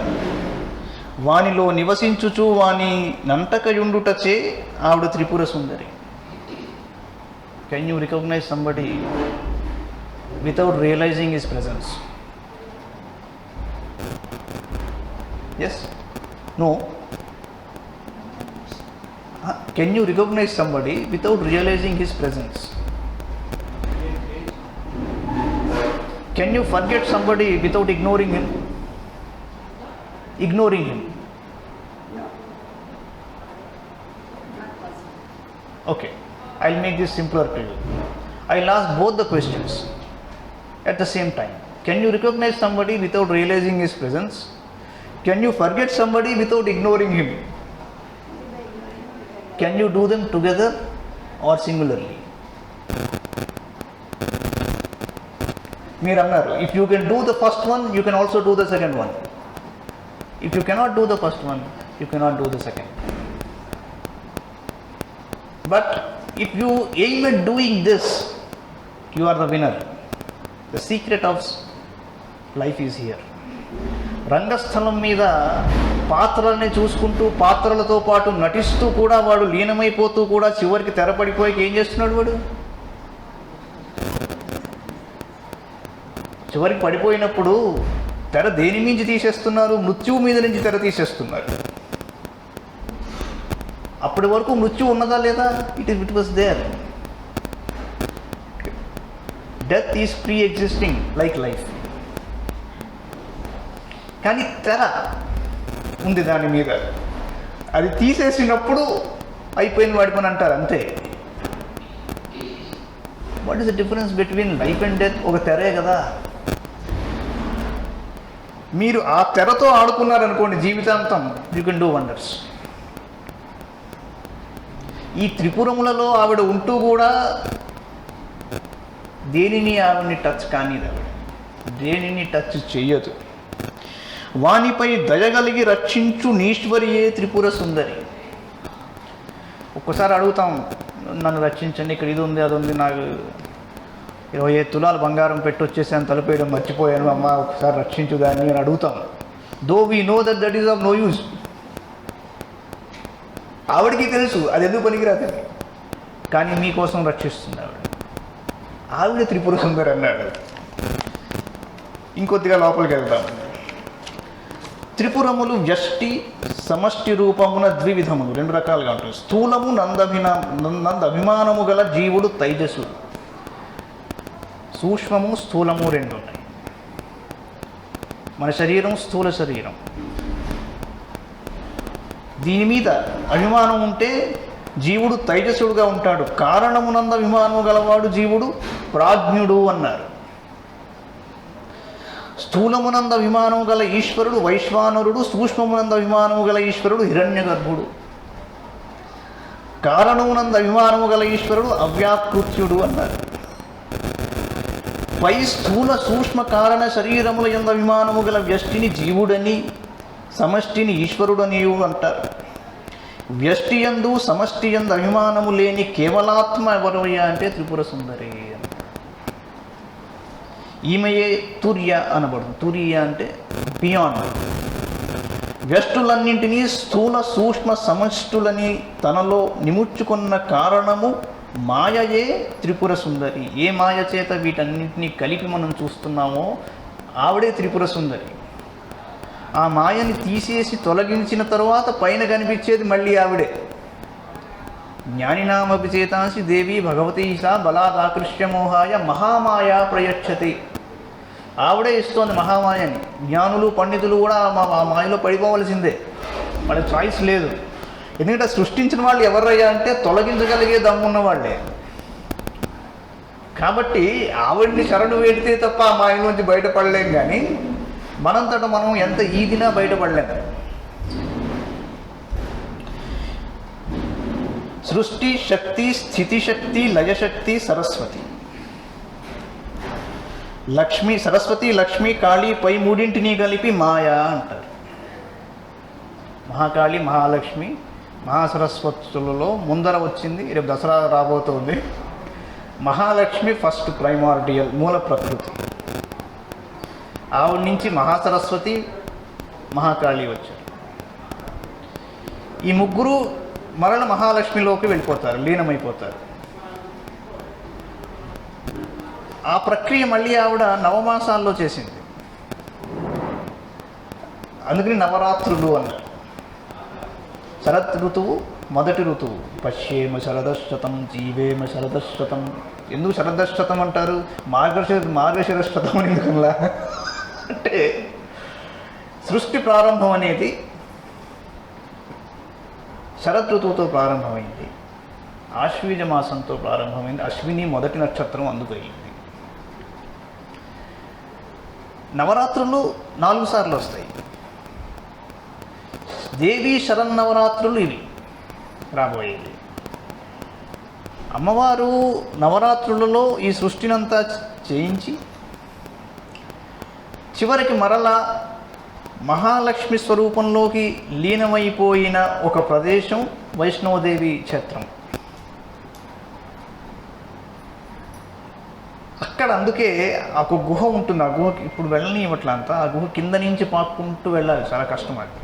వానిలో నివసించుచు వాని నంటకయుండుటచే ఆవిడ Tripura Sundari. Can you recognise somebody without realising his presence? Yes? No? Can you recognise somebody without realising his presence? Can you forget somebody without ignoring him? Ignoring him. Okay, I'll make this simpler to you. I'll ask both the questions at the same time. Can you recognize somebody without realizing his presence? Can you forget somebody without ignoring him? Can you do them together or singularly? మీరు అన్నారు, if you can do the first one you can also do the second one. If you cannot do the first one you cannot do the second. But if you aim at doing this you are the winner. The secret of life is here. రంగస్థలం మీద పాత్రల్ని చూసుకుంటూ పాత్రలతో పాటు నటిస్తూ కూడా వాడు లీనమైపోతూ కూడా చివరికి తెరపడిపోయి ఏం చేస్తున్నాడు వాడు? చివరికి పడిపోయినప్పుడు తెర దేని నుంచి తీసేస్తున్నారు? మృత్యువు మీద నుంచి తెర తీసేస్తున్నారు. అప్పటి వరకు మృత్యు ఉన్నదా లేదా? It was there. Death is pre existing like life. కానీ తెర ఉంది దాని మీద. అది తీసేసినప్పుడు అయిపోయిన వాడి పని అంటారు, అంతే. What is the difference between life and death? ఒక తెరే కదా. మీరు ఆ తెరతో ఆడుకున్నారనుకోండి జీవితాంతం, యూ కెన్ డూ వండర్స్. ఈ త్రిపురములలో ఆవిడ ఉంటూ కూడా దేనిని ఆవిడని టచ్ కానిది. ఆవిడ దేనిని టచ్ చెయ్యదు. వానిపై దయగలిగి రక్షించు నీశ్వరియే త్రిపుర సుందరి. ఒక్కసారి అడుగుతాం, నన్ను రక్షించండి, ఇక్కడ ఇది ఉంది అది ఉంది, నాకు 25 తులాలు బంగారం పెట్టి వచ్చేసాను, తలుపేయడం మర్చిపోయాను, అమ్మ ఒకసారి రక్షించు దాన్ని అని అడుగుతాం. Though we know that is of no use. ఆవిడికి తెలుసు అది ఎందుకు పనికిరాదని, కానీ మీకోసం రక్షిస్తుంది ఆవిడ. ఆవిడ త్రిపుర సుందరి అన్నాడు. ఇంకొద్దిగా లోపలికి వెళ్తాం. త్రిపురములు వ్యష్టి సమష్టి రూపమున ద్వివిధములు, 2 రకాలుగా ఉంటుంది. స్థూలము నందభిమానము గల జీవుడు తైజస్సు. సూక్ష్మము స్థూలము 2 ఉన్నాయి. మన శరీరం స్థూల శరీరం. దీని మీద అభిమానం ఉంటే జీవుడు తైజసుడుగా ఉంటాడు. కారణమునంద అభిమానము గలవాడు జీవుడు ప్రాజ్ఞుడు అన్నారు. స్థూలమునంద అభిమానము గల ఈశ్వరుడు వైశ్వానరుడు, సూక్ష్మమునంద అభిమానము గల ఈశ్వరుడు హిరణ్యగర్భుడు. కారణమునంద అభిమానము గల ఈశ్వరుడు అవ్యాకృత్యుడు అన్నారు. పై స్థూల సూక్ష్మ కారణ శరీరముల యందు అభిమానము గల వ్యష్టిని జీవుడని, సమష్టిని ఈశ్వరుడని అంటారు. వ్యష్టి యందు సమష్టి యందు అభిమానము లేని కేవలాత్మ ఎవరయ్యా అంటే త్రిపుర సుందరి. ఈమెయే తుర్య అనబడుతుంది. తుర్య అంటే బియాండ్. వ్యష్టులన్నింటినీ స్థూల సూక్ష్మ సమష్టులని తనలో నిముడ్చుకున్న కారణము మాయయే త్రిపుర సుందరి. ఏ మాయ చేత వీటన్నింటినీ కలిపి మనం చూస్తున్నామో ఆవిడే త్రిపుర సుందరి. ఆ మాయని తీసేసి తొలగించిన తరువాత పైన కనిపించేది మళ్ళీ ఆవిడే. జ్ఞానినామపి చేతాంసి దేవి భగవతీ సా బలాదాకృష్యమోహాయ మహామాయా ప్రయచ్చతి. ఆవిడే ఇస్తోంది మహామాయని. జ్ఞానులు పండితులు కూడా ఆ మాయలో పడిపోవలసిందే, వాళ్ళకి చాయిస్ లేదు. ఎందుకంటే సృష్టించిన వాళ్ళు ఎవరయ్యా అంటే తొలగించగలిగే దమ్మున్న వాళ్ళే. కాబట్టి ఆవిడ్ని శరణు వేడితే తప్ప ఆ మాయలోంచి బయటపడలేం. కానీ మనంతట మనం ఎంత ఈదినా బయటపడలేం. సృష్టి శక్తి, స్థితి శక్తి, లయశక్తి సరస్వతి. లక్ష్మి, సరస్వతి, లక్ష్మి, కాళీ పై మూడింటిని కలిపి మాయా అంటారు. మహాకాళి, మహాలక్ష్మి, మహాసరస్వతులలో ముందర వచ్చింది. రేపు దసరా రాబోతుంది. మహాలక్ష్మి ఫస్ట్ ప్రైమార్డియల్, మూల ప్రకృతి. ఆవిడ నుంచి మహాసరస్వతి, మహాకాళి వచ్చారు. ఈ ముగ్గురు మరల మహాలక్ష్మిలోకి వెళ్ళిపోతారు, లీనమైపోతారు. ఆ ప్రక్రియ మళ్ళీ ఆవిడ నవమాసాల్లో చేసింది. అందుకని నవరాత్రులు అన్నారు. శరత్ ఋతువు మొదటి ఋతువు. పశ్యేమ శరదశతం జీవేమ శరదశతం. ఎందుకు శరదశతం అంటారు? మార్గశిర శతం అని ఎందుకలా అంటే సృష్టి ప్రారంభం అనేది శరద్ ఋతువుతో ప్రారంభమైంది. ఆశ్వీజ మాసంతో ప్రారంభమైంది. అశ్విని మొదటి నక్షత్రం అందుకయింది. నవరాత్రులు 4 సార్లు వస్తాయి. దేవీ శరన్నవరాత్రులు ఇవి రాబోయేది. అమ్మవారు నవరాత్రులలో ఈ సృష్టినంతా చేయించి చివరికి మరలా మహాలక్ష్మి స్వరూపంలోకి లీనమైపోయిన ఒక ప్రదేశం వైష్ణవదేవి క్షేత్రం. అక్కడ అందుకే ఒక గుహ ఉంటుంది. ఆ గుహకి ఇప్పుడు వెళ్ళనివ్వట్ల అంతా. ఆ గుహ కింద నుంచి పాక్కుంటూ వెళ్ళాలి, చాలా కష్టం. అది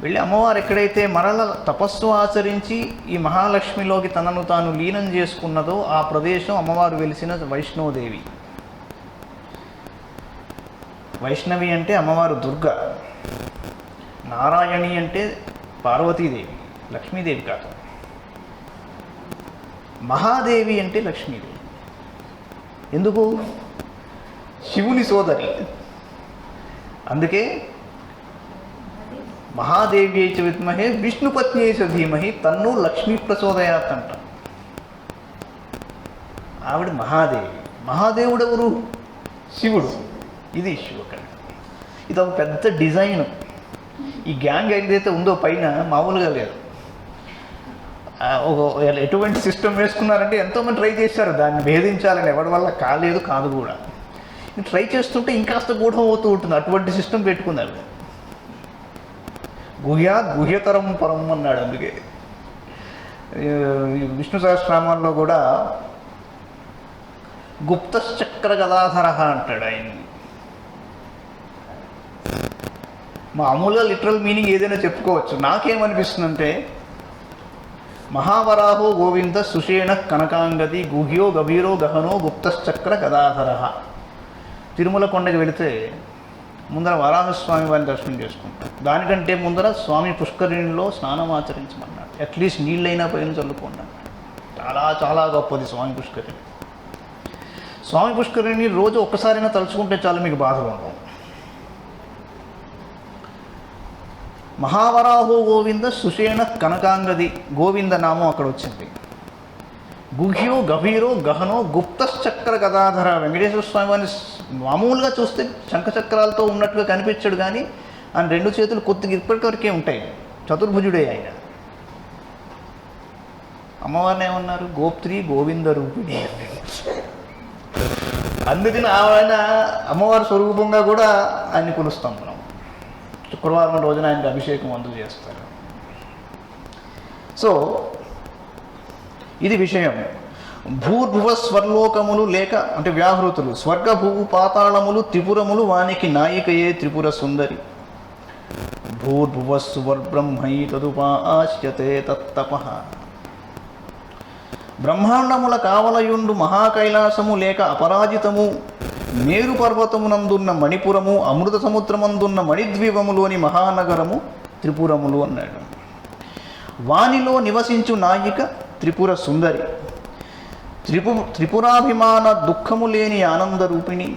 వెళ్ళి అమ్మవారు ఎక్కడైతే మరల తపస్సు ఆచరించి ఈ మహాలక్ష్మిలోకి తనను తాను లీనం చేసుకున్నదో ఆ ప్రదేశం అమ్మవారు వెలిసిన వైష్ణవదేవి. వైష్ణవి అంటే అమ్మవారు దుర్గా, నారాయణి అంటే పార్వతీదేవి, లక్ష్మీదేవి కాదు. మహాదేవి అంటే లక్ష్మీదేవి. ఎందుకు? శివుని సోదరి. అందుకే మహాదేవి చ విద్మహే విష్ణుపత్ని చ ధీమహి తన్ను లక్ష్మీ ప్రచోదయాత్ అంట. ఆవిడ మహాదేవి. మహాదేవుడు ఎవరు? శివుడు. ఇది శివకళ. ఇది ఒక పెద్ద డిజైన్. ఈ గ్యాంగ్ ఏదైతే ఉందో పైన మామూలుగా లేదు. ఎటువంటి సిస్టమ్ వేసుకున్నారంటే ఎంతోమంది ట్రై చేశారు దాన్ని భేదించాలని. ఎవరి వల్ల కాదు కూడా. ట్రై చేస్తుంటే ఇంకాస్త గూఢం అవుతూ ఉంటుంది. అటువంటి సిస్టమ్ పెట్టుకున్నారు. గుహ్యతరం పరం అన్నాడు. అందుకే విష్ణు సహస్రనామాల్లో కూడా గుప్తశ్చక్ర గదాధర అంటాడు ఆయన్ని. మామూలుగా లిటరల్ మీనింగ్ ఏదైనా చెప్పుకోవచ్చు. నాకేమనిపిస్తుందంటే మహావరాహో గోవింద సుషేణ కనకాంగది గుహ్యో గభీరో గహనో గుప్తశ్చక్ర గదాధర. తిరుమల కొండకి వెళితే ముందర వరాహస్వామి వారిని దర్శనం చేసుకుంటాం. దానికంటే ముందర స్వామి పుష్కరిణిలో స్నానం ఆచరించమన్నాడు. అట్లీస్ట్ నీళ్ళైనా పైన చల్లుకోండి. చాలా చాలా గొప్పది స్వామి పుష్కరిణి. స్వామి పుష్కరిణి రోజు ఒక్కసారైనా తలుచుకుంటే చాలు, మీకు బాధ ఉండవు. మహావరాహో గోవింద సుషేణ కనకాంగది గోవింద నామం అక్కడ వచ్చింది. గుహ్యో గభీరో గహనో గుప్తశ్చక్ర గదాధర. వెంకటేశ్వర స్వామి వారిని మామూలుగా చూస్తే శంఖచక్రాలతో ఉన్నట్టుగా కనిపించాడు, కానీ ఆయన రెండు చేతులు కొద్దిగా ఇప్పటివరకే ఉంటాయి, చతుర్భుజుడే ఆయన. అమ్మవారిని ఏమన్నారు? గోప్త్రి గోవింద రూపిణి అని. అందుకని ఆయన అమ్మవారి స్వరూపంగా కూడా ఆయన్ని కొలుస్తాం మనం. శుక్రవారం రోజున ఆయనకి అభిషేకం అందుకు చేస్తారు. సో ఇది విషయం. భూర్భువ స్వర్లోకములు లేక అంటే వ్యాహృతులు, స్వర్గ భూ పాతాళములు త్రిపురములు వానికి నాయికయే త్రిపుర సుందరి. భూర్భువ సువర్బ్రహ్మై తదుపాశ్యతే తత్తపః. బ్రహ్మాండముల కావలయుండు మహాకైలాసము లేక అపరాజితము, మేరు పర్వతమునందున్న మణిపురము, అమృత సముద్రమందున్న మణిద్వీపములోని మహానగరము త్రిపురములు అన్నాడు. వానిలో నివసించు నాయిక త్రిపుర సుందరి. త్రిపురాభిమాన దుఃఖము లేని ఆనందరూపిణి,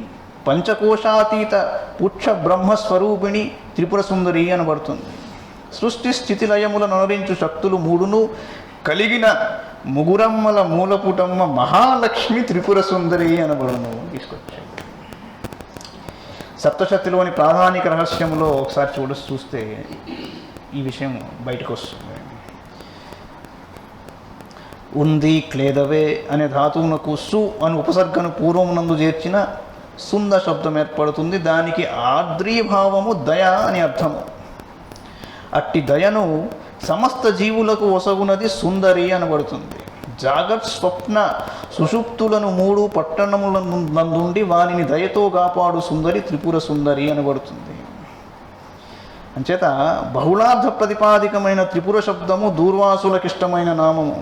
పంచకోశాతీత పుక్ష బ్రహ్మస్వరూపిణి త్రిపుర సుందరి అనబడుతుంది. సృష్టి స్థితిలయములను అనరించు శక్తులు మూడును కలిగిన ముగురమ్మల మూలపుటమ్మ మహాలక్ష్మి త్రిపుర సుందరి అనబడును తీసుకొచ్చాడు. సప్తశక్తిలోని ప్రాధానిక రహస్యంలో ఒకసారి చూస్తే ఈ విషయం బయటకు వస్తుంది. ఉంది క్లేదవే అనే ధాతువునకు సు అని ఉపసర్గను పూర్వమునందు చేర్చిన సుంద శబ్దం ఏర్పడుతుంది. దానికి ఆర్ద్రీభావము దయ అని అర్థము. అట్టి దయను సమస్త జీవులకు ఒసగునది సుందరి అనబడుతుంది. జాగత్ స్వప్న సుషుప్తులను మూడు పట్టణముల నందుండి వానిని దయతో కాపాడు సుందరి త్రిపుర సుందరి అనబడుతుంది. అంచేత బహుళార్థ ప్రతిపాదికమైన త్రిపుర శబ్దము దూర్వాసులకిష్టమైన నామము.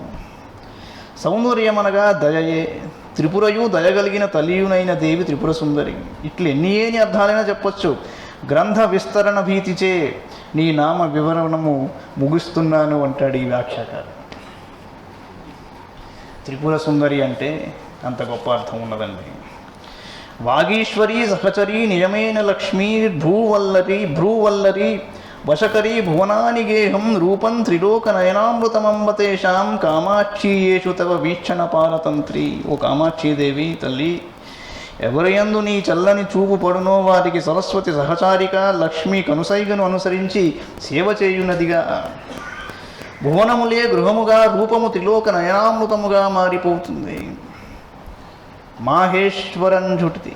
సౌందర్యమనగా దయయే. త్రిపురయు దయగలిగిన తల్లియునైన దేవి త్రిపుర సుందరి. ఇట్లా ఎన్ని అర్థాలైనా చెప్పొచ్చు. గ్రంథ విస్తరణ భీతిచే నీ నామ వివరణము ముగిస్తున్నాను అంటాడు ఈ వ్యాఖ్యాకారు. త్రిపుర సుందరి అంటే అంత గొప్ప అర్థం ఉన్నదండి. వాగీశ్వరి సహచరి నియమైన లక్ష్మీ భ్రూవల్లరి వశకరీ భువనాని గేహం రూపం త్రిలోక నయనామృతమంబతేషాం కామాక్షియేషు తవ వీక్షణ పారతంత్రి. ఓ కామాక్షీదేవి తల్లి, ఎవరియందు నీ చల్లని చూపు పడునో వారికి సరస్వతి సహచారిక లక్ష్మి కనుసైగను అనుసరించి సేవ చేయునదిగా. భువనములే గృహముగా రూపము త్రిలోక నయనామృతముగా మారిపోతుంది. మాహేశ్వరంజుటి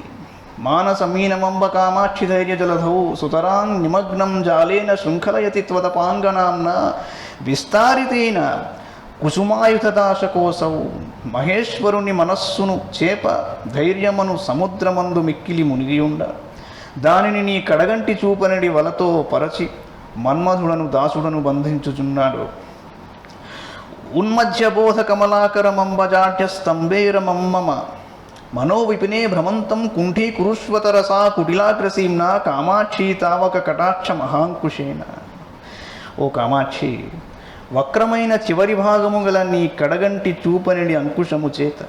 మానసమీనమంబ కామాక్షి ధైర్య జలధౌ సుతరాం నిమగ్నం జాలేన శృంఖలయతి త్వదపాంగనాంన విస్తారితేన కుసుమాయుధదాశకోసౌ. మహేశ్వరుని మనస్సును చేప ధైర్యమను సముద్రమందు మిక్కిలి మునిగియుండ దానిని నీ కడగంటి చూపనడి వలతో పరచి మన్మధుడను దాసుడను బంధించుచున్నాడు. ఉన్మధ్యబోధ కమలాకరమంబజాఢ్య స్తంభేరమమ్మమ మనోవిపినే భ్రమంతం కుంఠీకురుష్వతరసా కుటిలాగ్రసీమ్న కామాక్షి తావక కటాక్ష మహాంకుశేన. ఓ కామాక్షి, వక్రమైన చివరి భాగము గల నీ కడగంటి చూపనిడి అంకుశము చేత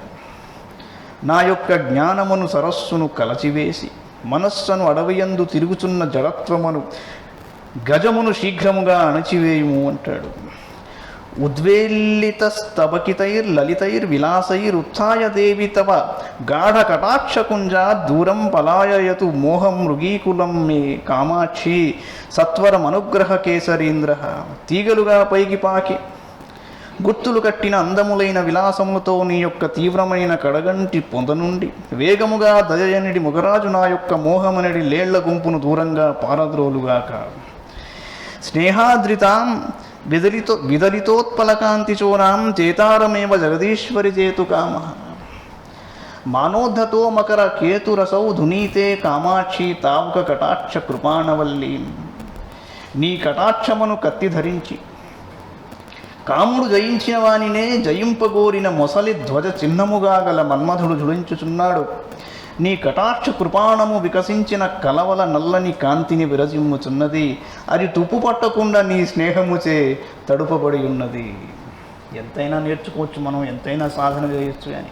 నా యొక్క జ్ఞానమును సరస్సును కలచివేసి మనస్సును అడవియందు తిరుగుచున్న జడత్వమును గజమును శీఘ్రముగా అణచివేయుము అంటాడు. ఉద్వేలితస్తబకితైర్లలితైర్విలాసైరుత్థాయ దేవి తవ గాఢ కటాక్షకుంజా దూరం పలాయయతు మోహం మృగీకులం మే కామాక్షి సత్వరమనుగ్రహ కేసరీంద్ర. తీగలుగా పైకి పాకి గుర్తులు కట్టిన అందములైన విలాసములతో నీ యొక్క తీవ్రమైన కడగంటి పొంద నుండి వేగముగా దయయనిడి ముగరాజు నా యొక్క మోహమనడి లేళ్ల గుంపును దూరంగా పారద్రోలుగాక. స్నేహాద్రితాం విదలితోత్పలకాంతిచోరాం చేతారమేవ జగదీశ్వరి చేతు కామ. మానోద్ధతో మకర కేతురసౌ ధునీతే కామాక్షి తావక కటాక్ష కృపాణవల్లి. నీ కటాక్షమును కత్తి ధరించి కాముడు జయించిన వానినే జయింపగోరిన మొసలి ధ్వజ చిహ్నముగా గల మన్మధుడు జుడించుచున్నాడు. నీ కటాక్ష కృపాణము వికసించిన కలవల నల్లని కాంతిని విరజిమ్ముచున్నది. అది తుప్పు పట్టకుండా నీ స్నేహముచే తడుపబడి ఉన్నది. ఎంతైనా నేర్చుకోవచ్చు మనం, ఎంతైనా సాధన చేయొచ్చు. కానీ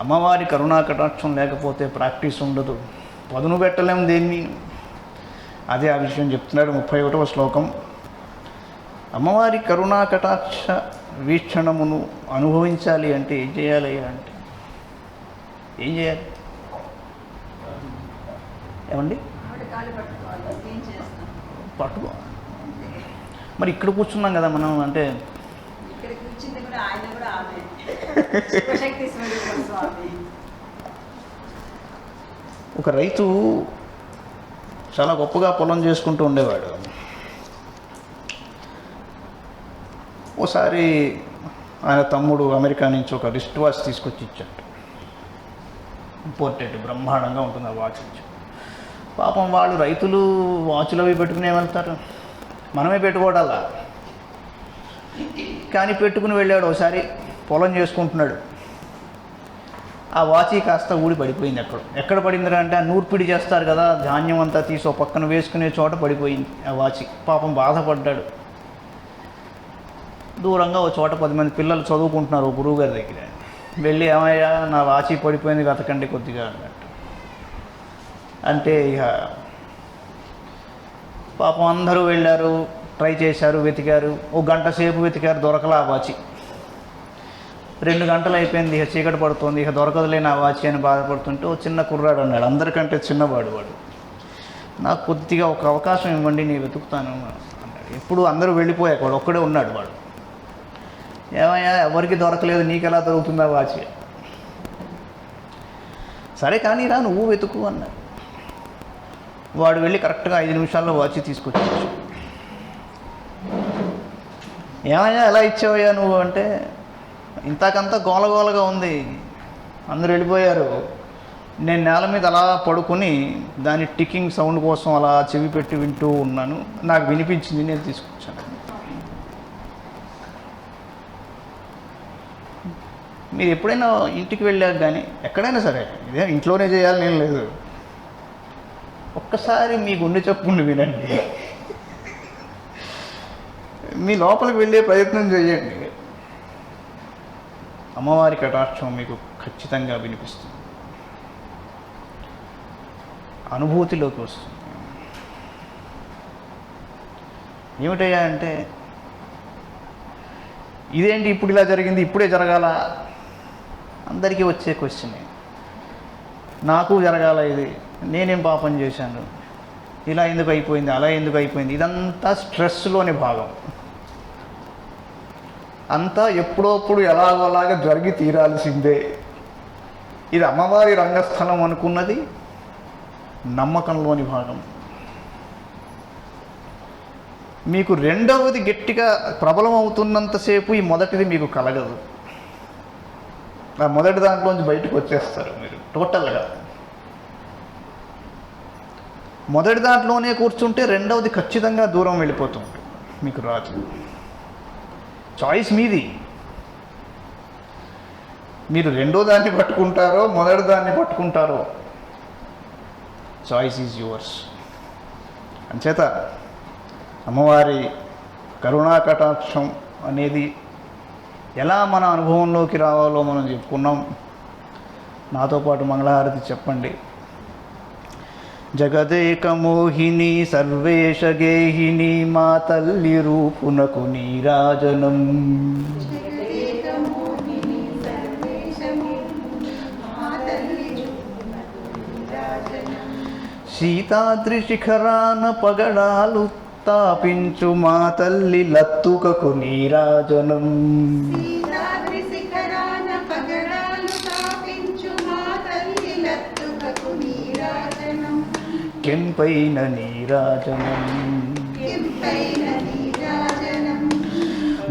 అమ్మవారి కరుణా కటాక్షం లేకపోతే ప్రాక్టీస్ ఉండదు. పదును పెట్టలేం దేన్ని. అదే ఆ విషయం చెప్తున్నాడు 31వ శ్లోకం. అమ్మవారి కరుణా కటాక్ష వీక్షణమును అనుభవించాలి అంటే ఏం చేయాలి అంటే ఏం చేయాలి ఏమండి? పట్టుకో. మరి ఇక్కడ కూర్చున్నాం కదా మనం, అంటే ఒక రైతు చాలా గొప్పగా పొలం చేసుకుంటూ ఉండేవాడు. ఓసారి ఆయన తమ్ముడు అమెరికా నుంచి ఒక రిస్ట్ వాచ్ తీసుకొచ్చి ఇచ్చాడు. ఇంపోర్టెడ్, బ్రహ్మాండంగా ఉంటుంది ఆ వాచ్ ఇచ్చి. పాపం వాళ్ళు రైతులు వాచ్లు అవి పెట్టుకునే వెళ్తారు, మనమే పెట్టుకోవడాలా. కానీ పెట్టుకుని వెళ్ళాడు. ఒకసారి పొలం చేసుకుంటున్నాడు, ఆ వాచి కాస్త ఊడి పడిపోయింది. ఎక్కడ పడిందిరా అంటే ఆ నూర్పిడి చేస్తారు కదా, ధాన్యం అంతా తీసి ఒక పక్కన వేసుకునే చోట పడిపోయింది ఆ వాచి. పాపం బాధపడ్డాడు. దూరంగా ఒక చోట 10 మంది పిల్లలు చదువుకుంటున్నారు ఓ గురువు గారి దగ్గర. వెళ్ళి ఏమయ్యా నా వాచి పడిపోయింది వెతకండి కొద్దిగా అన్నట్టు అంటే, ఇక పాపం అందరూ వెళ్ళారు, ట్రై చేశారు, వెతికారు. ఓ గంట సేపు వెతికారు, దొరకలా ఆ వాచి. 2 గంటలు అయిపోయింది, ఇక చీకటి పడుతుంది, ఇక దొరకదులేని ఆ వాచి అని బాధపడుతుంటే ఓ చిన్న కుర్రాడు అన్నాడు, అందరికంటే చిన్నవాడు వాడు, నాకు కొద్దిగా ఒక అవకాశం ఇవ్వండి నేను వెతుకుతాను అన్నాడు. ఎప్పుడు అందరూ వెళ్ళిపోయాక వాడు ఒక్కడే ఉన్నాడు. వాడు ఏమయ్యా ఎవరికి దొరకలేదు, నీకు ఎలా దొరుకుతుందా వాచి? సరే కానీ రా నువ్వు వెతుకు అన్నాడు. వాడు వెళ్ళి కరెక్ట్గా 5 నిమిషాల్లో వాచి తీసుకొచ్చాడు. ఏమయ్యా ఎలా ఇచ్చావయ్యా నువ్వు అంటే, ఇంతకంతా గోలగోలగా ఉంది, అందరూ వెళ్ళిపోయారు, నేను నేల మీద అలా పడుకొని దాని టికింగ్ సౌండ్ కోసం అలా చెవి పెట్టి వింటూ ఉన్నాను, నాకు వినిపించింది, నేను తీసుకొచ్చాను. మీరు ఎప్పుడైనా ఇంటికి వెళ్ళాక కానీ ఎక్కడైనా సరే, ఇదే ఇంట్లోనే చేయాలని ఏం లేదు, ఒక్కసారి మీ గుండె చప్పుని వినండి, మీ లోపలికి వెళ్ళే ప్రయత్నం చేయండి. అమ్మవారి కటాక్షం మీకు ఖచ్చితంగా వినిపిస్తుంది, అనుభూతిలోకి వస్తుంది. ఏమిటయ్యా అంటే, ఇదేంటి ఇప్పుడు ఇలా జరిగింది, ఇప్పుడే జరగాల? అందరికీ వచ్చే క్వశ్చన్. నాకు జరగాల ఇది, నేనేం పాపం చేశాను, ఇలా ఎందుకు అయిపోయింది, అలా ఎందుకు అయిపోయింది? ఇదంతా స్ట్రెస్లోని భాగం. అంతా ఎప్పుడోప్పుడు ఎలాగోలాగా జరిగి తీరాల్సిందే. ఇది అమ్మవారి రంగస్థలం అనుకున్నది నమ్మకంలోని భాగం. మీకు రెండవది గట్టిగా ప్రబలం అవుతున్నంతసేపు ఈ మొదటిది మీకు కలగదు. ఆ మొదటి దాంట్లోంచి బయటకు వచ్చేస్తారు మీరు టోటల్గా. మొదటి దాంట్లోనే కూర్చుంటే రెండవది ఖచ్చితంగా దూరం వెళ్ళిపోతుంది, మీకు రాదు. చాయిస్ మీది. మీరు రెండో దాన్ని పట్టుకుంటారో మొదటి దాన్ని పట్టుకుంటారో, చాయిస్ ఈజ్ యువర్స్. అంచేత అమ్మవారి కరుణా కటాక్షం అనేది ఎలా మన అనుభవంలోకి రావాలో మనం చెప్పుకున్నాం. నాతో పాటు మంగళహారతి చెప్పండి. జగదేక మోహిని సర్వేష గేహిని మా తల్లి రూపునకు నీరాజనం. సీతాద్రి శిఖరాన పగడాలు తాపించు మా తల్లి లత్తుకకు నీరాజనం. కెంపైన నీరాజనం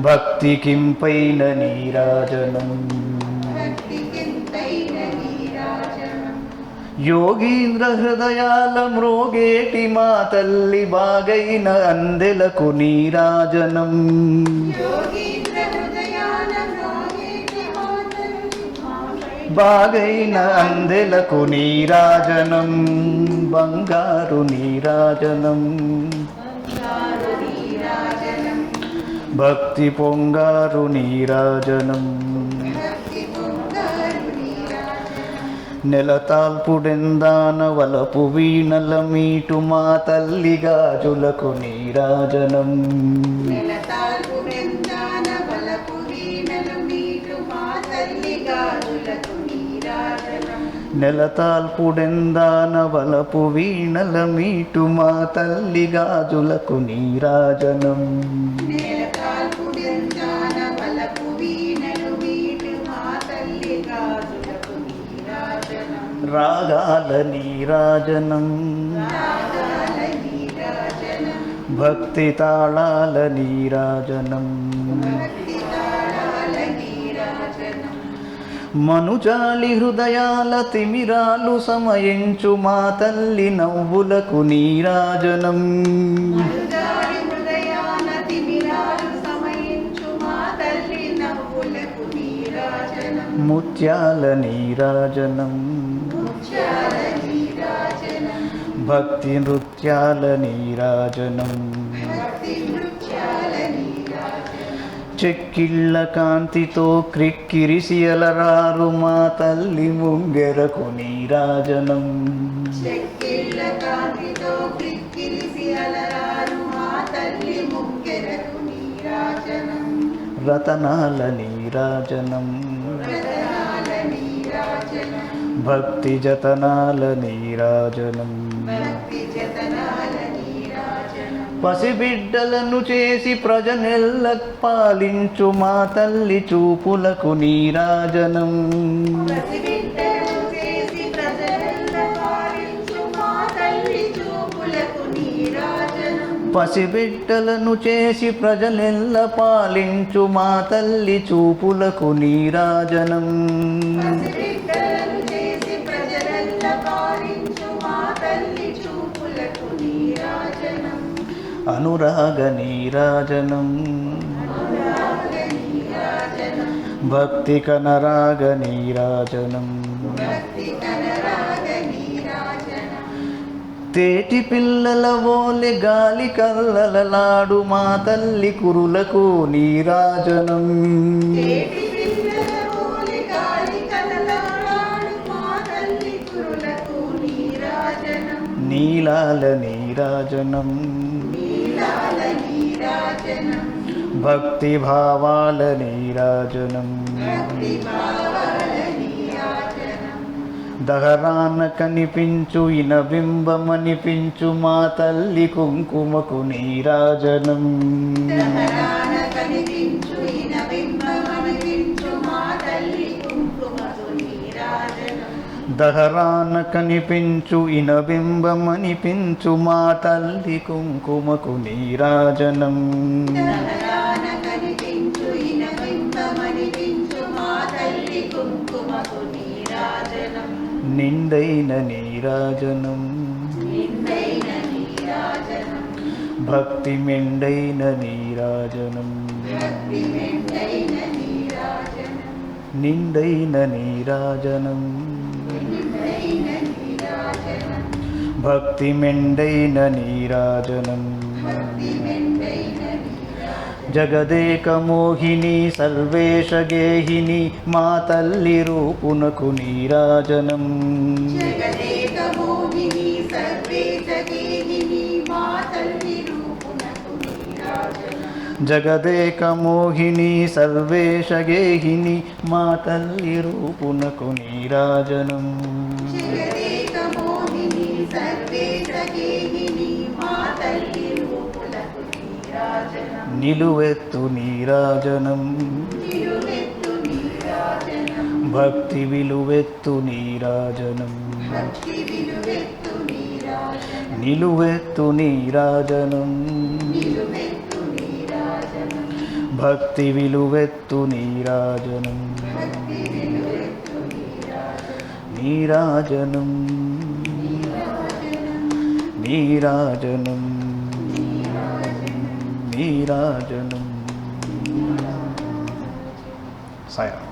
భక్తి కింపైన నీరాజనం. యోగీంద్ర హృదయాల మ్రోగేటి మా తల్లి బాగైన అందెలకు నీరాజనం. బాగైన అందెలకు నీరాజనం. బంగారు నీరాజనం భక్తి పొంగారు నీరాజనం. నెలతాల్పుడెందాన వలపు వీణల మీటు మా తల్లి గాజులకు నీరాజనం. నెలతాల్పుడెందాన వలపు వీణల మీటు మా తల్లి గాజులకు నీరాజనం. నెలతాల్పుడెందాన వలపు వీణల మీటు మా తల్లి గాజులకు నీరాజనం. నెలతాల్పుడెందాన వలపు వీణలు మీటు మా తల్లి గాజులకు నీరాజనం. రాగాల నీరాజనం, రాగాల నీరాజనం, భక్తి తాళాల నీరాజనం. భక్తి తాళాల నీరాజనం. మనుజాలి హృదయాల తిమిరాలు సమయించు మా తల్లి నవ్వులకు నీరాజనం. మనుజాలి హృదయాల తిమిరాలు సమయించు మా తల్లి నవ్వులకు నీరాజనం. ముత్యాల నీరాజనం, ముత్యాల నీరాజనం, భక్తి నృత్యాల నీరాజనం. భక్తి నృత్యాల నీరాజనం. చెక్కిళ్ళ కాంతితో క్రిక్కిరిసి అలరారు మా తల్లి ముంగెరకు నీరాజనం. చెక్కిళ్ళ కాంతితో క్రిక్కిరిసి అలరారు మా తల్లి ముంగెరకు నీరాజనం. రతనాల నీరాజనం, రతనాల నీరాజనం, భక్తి జతనాల నీరాజనం. భక్తి జతనాల నీరాజనం. పసిబిడ్డలను చేసి ప్రజనెల్ల పాలించు మా తల్లి చూపులకు నీరాజనం. పసిబిడ్డలు చేసి ప్రజలెల్ల పాలించు మా తల్లి చూపులకు నీరాజనం. పసిబిడ్డలను చేసి ప్రజలెల్ల పాలించు మా తల్లి చూపులకు నీరాజనం. పసిబిడ్డలను చేసి ప్రజలెల్ల పాలించు మా తల్లి చూపులకు నీరాజనం. అనురాగ నీరాజనం, అనురాగ నీరాజనం, భక్తి కనరాగ నీరాజనం. భక్తి కనరాగ నీరాజనం. తేటి పిల్లల ఓలె గాలి కల్లలలాడు మా తల్లి కురులకు నీరాజనం. తేటి పిల్లల ఓలి గాలి కలలాడు మా తల్లి కురులకు నీరాజనం. నీలాల నీరాజనం, నీలాల నీరాజనం, భక్తి భావాల నీరాజనం. భక్తి భావాల నీరాజనం. దహరాన కనిపించు ఇనబింబమనిపించు మా తల్లి కుంకుమకు నీరాజనం. దహరాన కనిపించు ఇనబింబమనిపించు మా తల్లి కుంకుమకు నీరాజనం. దహరాన కనిపించు ఇనబింబమనిపించు మా తల్లి కుంకుమకు నీరాజనం. దహరాన కనిపించు ఇనబింబమనిపించు మా తల్లి కుంకుమకు నీరాజనం. నిండైన నీరాజనం, నిండైన నీరాజనం, భక్తి మెండైన నీరాజనం. భక్తి మెండైన నీరాజనం. నిండైన నీరాజనం, నిండైన నీరాజనం, భక్తి మెండైన నీరాజనం. భక్తి మెండైన నీరాజనం. జగదేక మోహిని సర్వేష గేహిని మా తల్లి రూపునకు నీరాజనం. జగదేక మోహిని సర్వేశ గేహిని మా తల్లి రూపునకు నీరాజనం. జగదేక మోహిని సర్వేష గేహిని మా తల్లి రూపునకు నీరాజనం. జగదేక మోహిని సర్వేశ గేహిని మా తల్లి రూపునకు నీరాజనం. నిలువెత్తు నీరాజనం, నిలువెత్తు నీరాజనం, భక్తి విలువెత్తు నీరాజనం. భక్తి విలువెత్తు నీరాజనం. నిలువెత్తు నీరాజనం, నిలువెత్తు నీరాజనం, భక్తి విలువెత్తు నీరాజనం. భక్తి విలువెత్తు నీరాజనం. నీరాజనం, నీరాజనం, నీరాజనం. సాయిరామ్.